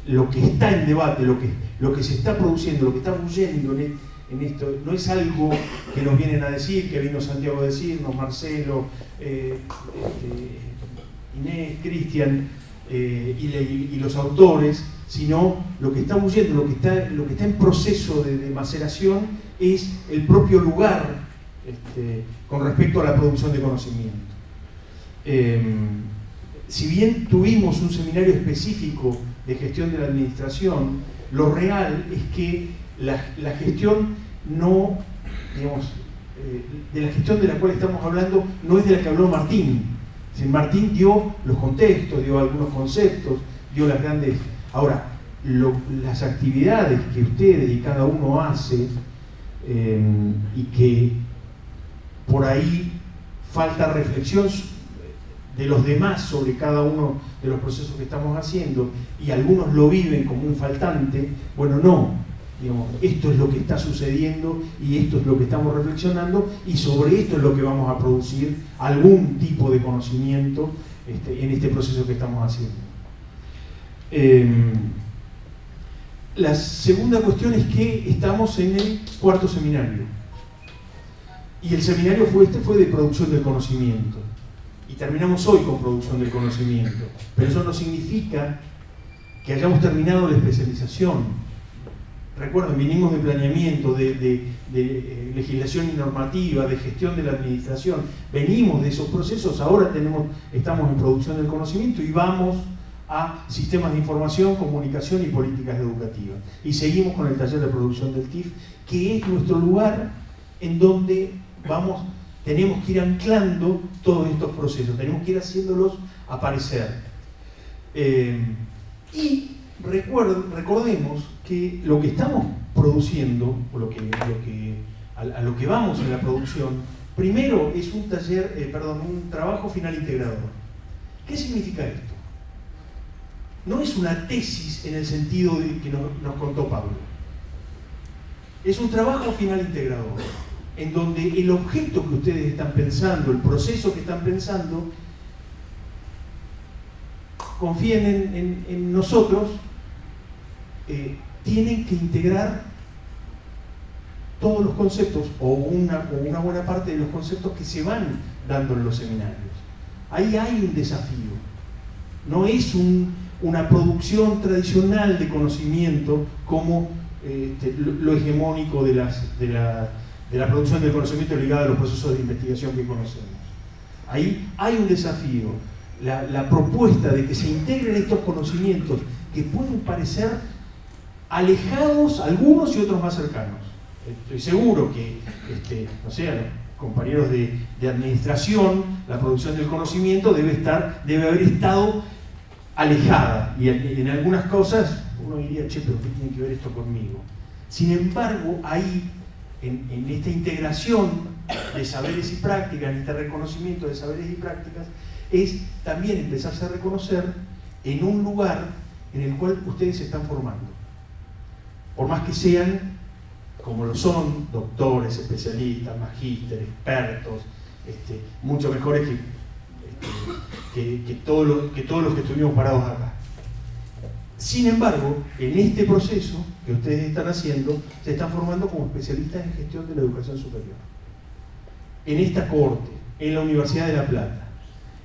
lo que está en debate, lo que se está produciendo, lo que está huyendo en esto, no es algo que nos vienen a decir, que vino Santiago a decirnos, Marcelo, Inés, Cristian y los autores, sino lo que está huyendo, lo que está en proceso de maceración es el propio lugar con respecto a la producción de conocimiento. Si bien tuvimos un seminario específico de gestión de la administración, lo real es que la gestión no, digamos, de la gestión de la cual estamos hablando no es de la que habló Martín. Martín dio los contextos, dio algunos conceptos, dio las grandes... Ahora, las actividades que ustedes y cada uno hace y que por ahí falta reflexión de los demás sobre cada uno de los procesos que estamos haciendo, y algunos lo viven como un faltante, bueno, no, digamos, esto es lo que está sucediendo y esto es lo que estamos reflexionando, y sobre esto es lo que vamos a producir algún tipo de conocimiento en este proceso que estamos haciendo. La segunda cuestión es que estamos en el cuarto seminario, y el seminario fue de producción del conocimiento, y terminamos hoy con producción del conocimiento, pero eso no significa que hayamos terminado la especialización. Recuerden, vinimos de planeamiento, de legislación y normativa, de gestión de la administración, venimos de esos procesos, ahora estamos en producción del conocimiento y vamos a sistemas de información, comunicación y políticas educativas. Y seguimos con el taller de producción del TIF, que es nuestro lugar en donde tenemos que ir anclando todos estos procesos, tenemos que ir haciéndolos aparecer. Y recordemos que lo que estamos produciendo, o a lo que vamos en la producción, primero es un trabajo final integrador. ¿Qué significa esto? No es una tesis en el sentido de que nos contó Pablo. Es un trabajo final integrador, en donde el objeto que ustedes están pensando, el proceso que están pensando, confíen en nosotros, tienen que integrar todos los conceptos o una buena parte de los conceptos que se van dando en los seminarios. ahí hay un desafío. No es una producción tradicional de conocimiento como lo hegemónico de la producción del conocimiento ligada a los procesos de investigación que conocemos. Ahí hay un desafío. La propuesta de que se integren estos conocimientos que pueden parecer alejados, algunos y otros más cercanos. Estoy seguro que, no sé, a los compañeros de administración, la producción del conocimiento debe haber estado alejada, y en algunas cosas uno diría, che, pero ¿qué tiene que ver esto conmigo? Sin embargo, ahí, en esta integración de saberes y prácticas, en este reconocimiento de saberes y prácticas, es también empezarse a reconocer en un lugar en el cual ustedes se están formando. Por más que sean, como lo son, doctores, especialistas, magísteres, expertos, mucho mejores que todos los que estuvimos parados acá. Sin embargo, en este proceso que ustedes están haciendo, se están formando como especialistas en gestión de la educación superior. En esta corte, en la Universidad de La Plata.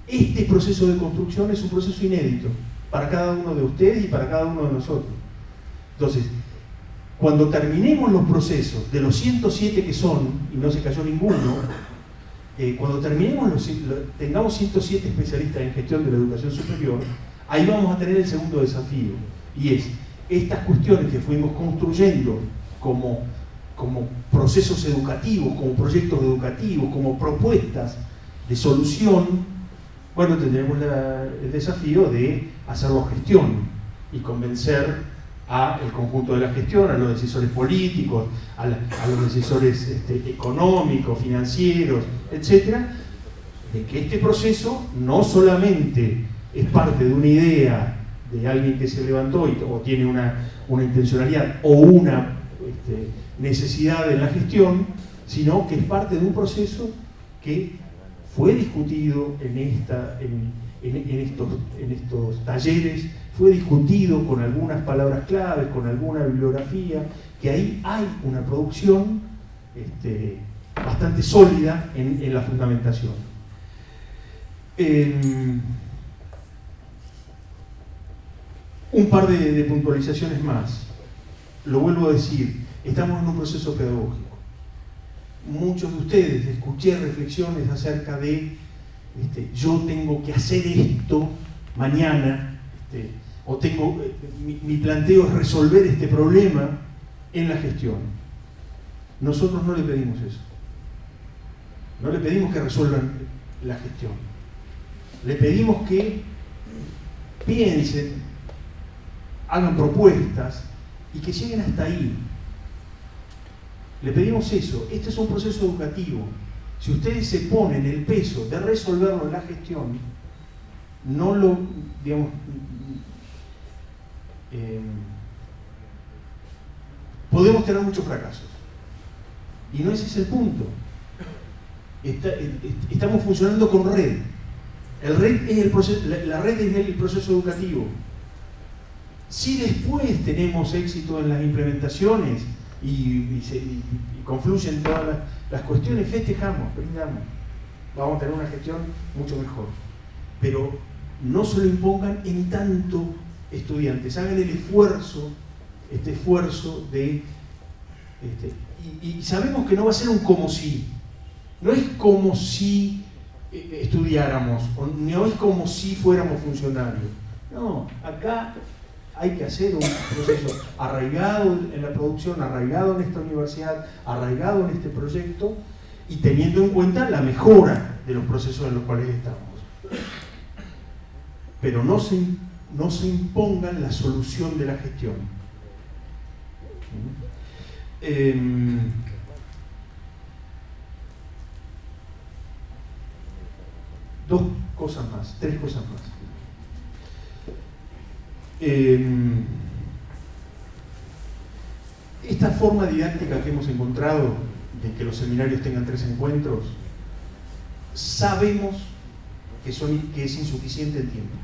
Este proceso de construcción es un proceso inédito para cada uno de ustedes y para cada uno de nosotros. Entonces, cuando terminemos los procesos de los 107 que son, y no se cayó ninguno, cuando tengamos 107 especialistas en gestión de la educación superior, ahí vamos a tener el segundo desafío, y es estas cuestiones que fuimos construyendo como procesos educativos, como proyectos educativos, como propuestas de solución. Bueno, tendremos el desafío de hacerlo gestión y convencer al conjunto de la gestión, a los decisores políticos, a los decisores económicos, financieros, etcétera, de que este proceso no solamente es parte de una idea de alguien que se levantó o tiene una intencionalidad o una necesidad en la gestión, sino que es parte de un proceso que fue discutido en estos talleres, fue discutido con algunas palabras claves, con alguna bibliografía, que ahí hay una producción bastante sólida en la fundamentación. Un par de puntualizaciones más. Lo vuelvo a decir, estamos en un proceso pedagógico. Muchos de ustedes escuché reflexiones acerca de yo tengo que hacer esto mañana, o mi planteo es resolver este problema en la gestión. Nosotros no le pedimos eso. No le pedimos que resuelvan la gestión. Le pedimos que piensen, hagan propuestas y que lleguen hasta ahí. Le pedimos eso. Este es un proceso educativo. Si ustedes se ponen el peso de resolverlo en la gestión, no lo, digamos, podemos tener muchos fracasos. Y no ese es el punto. Estamos funcionando con red. La red es el proceso educativo. Si después tenemos éxito en las implementaciones y confluyen todas las cuestiones, festejamos, brindamos. Vamos a tener una gestión mucho mejor. Pero no se lo impongan en tanto estudiantes. Hagan el esfuerzo, este esfuerzo de... y sabemos que no va a ser un como si. No es como si estudiáramos, no es como si fuéramos funcionarios. No, acá hay que hacer un proceso arraigado en la producción, arraigado en esta universidad, arraigado en este proyecto y teniendo en cuenta la mejora de los procesos en los cuales estamos. Pero no se impongan la solución de la gestión. Tres cosas más. Esta forma didáctica que hemos encontrado de que los seminarios tengan 3 encuentros, sabemos que es insuficiente el tiempo,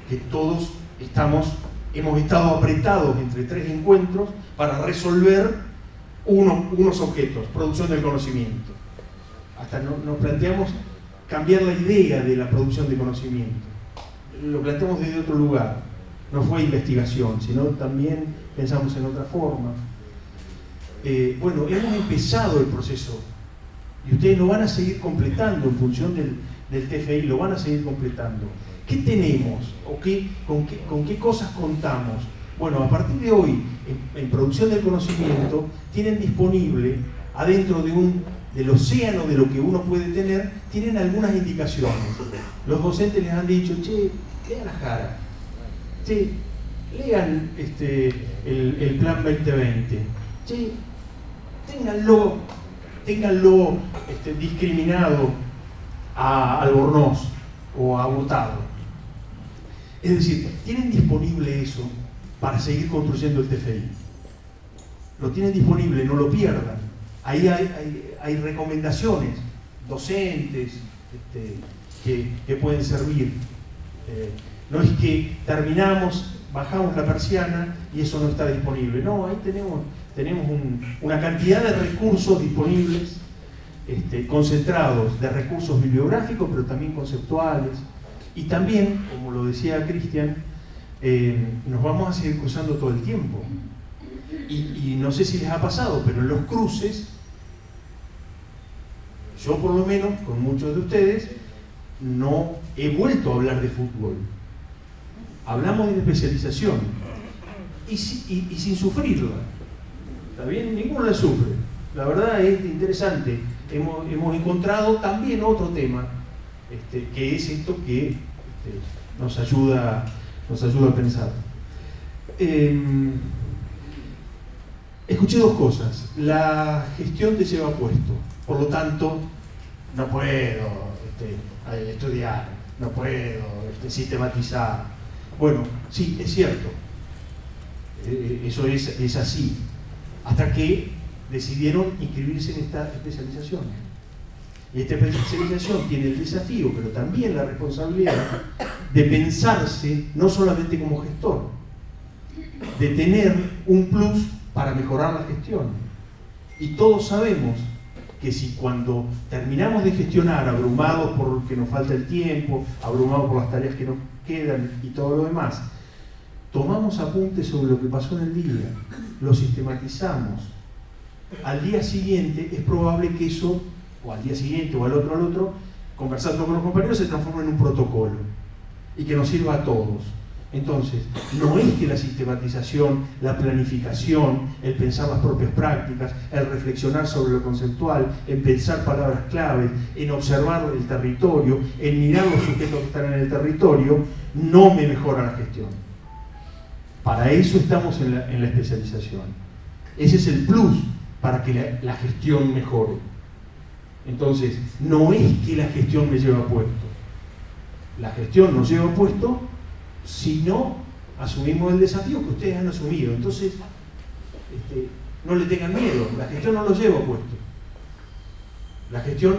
que todos hemos estado apretados entre 3 encuentros para resolver unos objetos, producción del conocimiento. Hasta nos planteamos cambiar la idea de la producción de conocimiento. Lo planteamos desde otro lugar. No fue investigación, sino también pensamos en otra forma. Bueno, hemos empezado el proceso y ustedes lo van a seguir completando en función del TFI, lo van a seguir completando. ¿Qué tenemos? ¿Con qué cosas contamos? Bueno, a partir de hoy, en producción del conocimiento, tienen disponible, adentro del océano de lo que uno puede tener, tienen algunas indicaciones. Los docentes les han dicho, che, lean a Jara, che, lean el Plan 2020, che, ténganlo discriminado a Albornoz o a Hurtado. Es decir, tienen disponible eso para seguir construyendo el TFI. Lo tienen disponible, no lo pierdan. Ahí hay recomendaciones docentes que pueden servir. No es que terminamos, bajamos la persiana y eso no está disponible. No, ahí tenemos una cantidad de recursos disponibles, concentrados, de recursos bibliográficos, pero también conceptuales. Y también, como lo decía Cristian, nos vamos a seguir cruzando todo el tiempo. Y no sé si les ha pasado, pero en los cruces, yo por lo menos, con muchos de ustedes, no he vuelto a hablar de fútbol. Hablamos de especialización y sin sufrirla. ¿Está bien? Ninguno la sufre. La verdad es interesante. Hemos encontrado también otro tema, que es esto que nos ayuda a pensar. Escuché dos cosas. La gestión te lleva puesto. Por lo tanto, no puedo estudiar, no puedo sistematizar. Bueno, sí, es cierto. Eso es así. Hasta que decidieron inscribirse en esta especialización. Y esta especialización tiene el desafío, pero también la responsabilidad de pensarse no solamente como gestor, de tener un plus para mejorar la gestión. Y todos sabemos que si cuando terminamos de gestionar, abrumados porque nos falta el tiempo, abrumados por las tareas que nos quedan y todo lo demás, tomamos apuntes sobre lo que pasó en el día, lo sistematizamos, al día siguiente es probable que eso, o al día siguiente o al otro, conversando con los compañeros, se transforme en un protocolo y que nos sirva a todos. Entonces, no es que la sistematización, la planificación, el pensar las propias prácticas, el reflexionar sobre lo conceptual, en pensar palabras claves, en observar el territorio, en mirar los sujetos que están en el territorio, no me mejora la gestión. Para eso estamos en la especialización. Ese es el plus para que la gestión mejore. Entonces, no es que la gestión me lleva puesto. La gestión nos lleva puesto si no asumimos el desafío que ustedes han asumido. Entonces, no le tengan miedo, la gestión no los lleva puesto. La gestión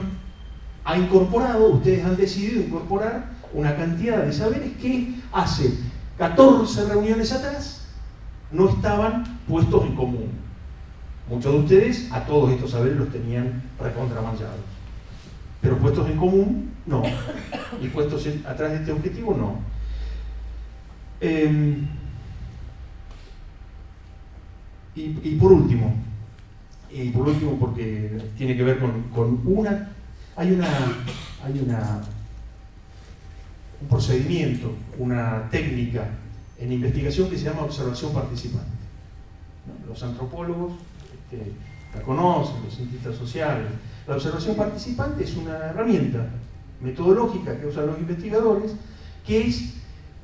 ha incorporado, ustedes han decidido incorporar una cantidad de saberes que hace 14 reuniones atrás no estaban puestos en común. Muchos de ustedes a todos estos saberes los tenían recontramanchados, pero puestos en común, no. Y puestos atrás de este objetivo, no. Y por último, porque tiene que ver con un procedimiento, una técnica en investigación que se llama observación participante. Los antropólogos la conocen, los cientistas sociales. La observación participante es una herramienta metodológica que usan los investigadores, que es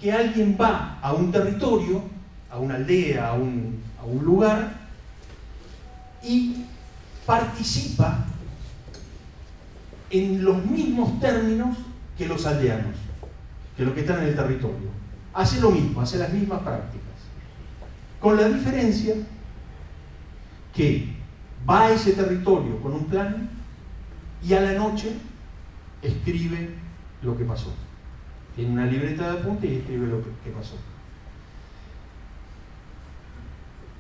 que alguien va a un territorio, a una aldea, a un lugar, y participa en los mismos términos que los aldeanos, que los que están en el territorio. Hace lo mismo, hace las mismas prácticas, con la diferencia que va a ese territorio con un plan y a la noche escribe lo que pasó. Tiene una libreta de apuntes y escribe lo que pasó.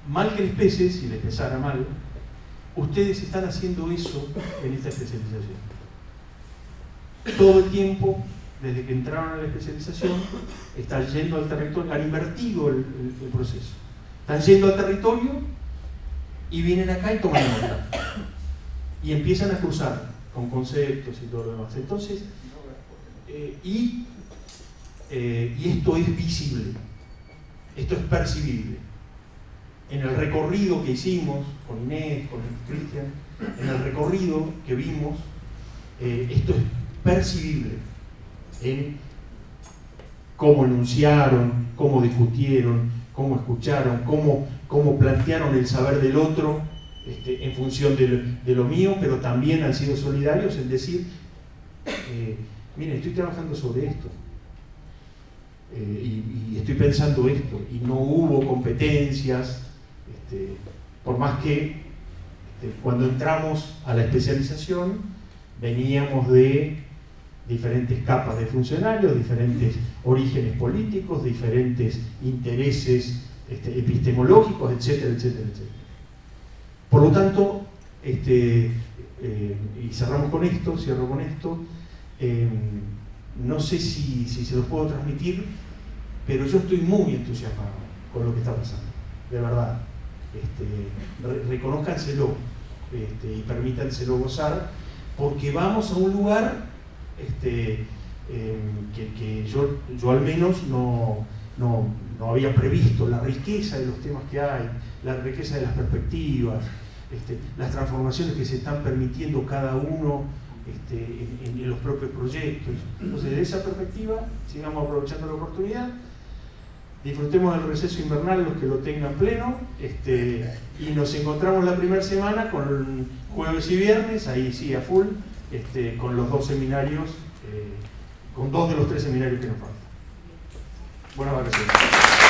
Mal que les pese, si les pesara mal, ustedes están haciendo eso en esta especialización. todo el tiempo, desde que entraron a la especialización, están yendo al territorio, han invertido el proceso. Están yendo al territorio y vienen acá y toman nota. Y empiezan a cruzar con conceptos y todo lo demás. Entonces, y esto es visible, esto es percibible. En el recorrido que hicimos con Inés, con Cristian, en el recorrido que vimos, esto es percibible en cómo enunciaron, cómo discutieron, cómo escucharon, cómo plantearon el saber del otro en función de lo mío, pero también han sido solidarios en decir, miren, estoy trabajando sobre esto, y estoy pensando esto, y no hubo competencias, por más que cuando entramos a la especialización veníamos de diferentes capas de funcionarios, diferentes orígenes políticos, diferentes intereses epistemológicos, etcétera, etcétera, etcétera. Por lo tanto, y cerramos con esto, cierro con esto, no sé si se los puedo transmitir, pero yo estoy muy entusiasmado con lo que está pasando, de verdad. Reconózcanselo y permítanselo gozar, porque vamos a un lugar que yo al menos no había previsto, la riqueza de los temas que hay, la riqueza de las perspectivas, las transformaciones que se están permitiendo cada uno en los propios proyectos. Entonces, desde esa perspectiva, sigamos aprovechando la oportunidad, disfrutemos del receso invernal los que lo tengan pleno, y nos encontramos la primera semana con jueves y viernes, ahí sí a full, con los 2 seminarios, con 2 de los 3 seminarios que nos faltan. Buenas vacaciones.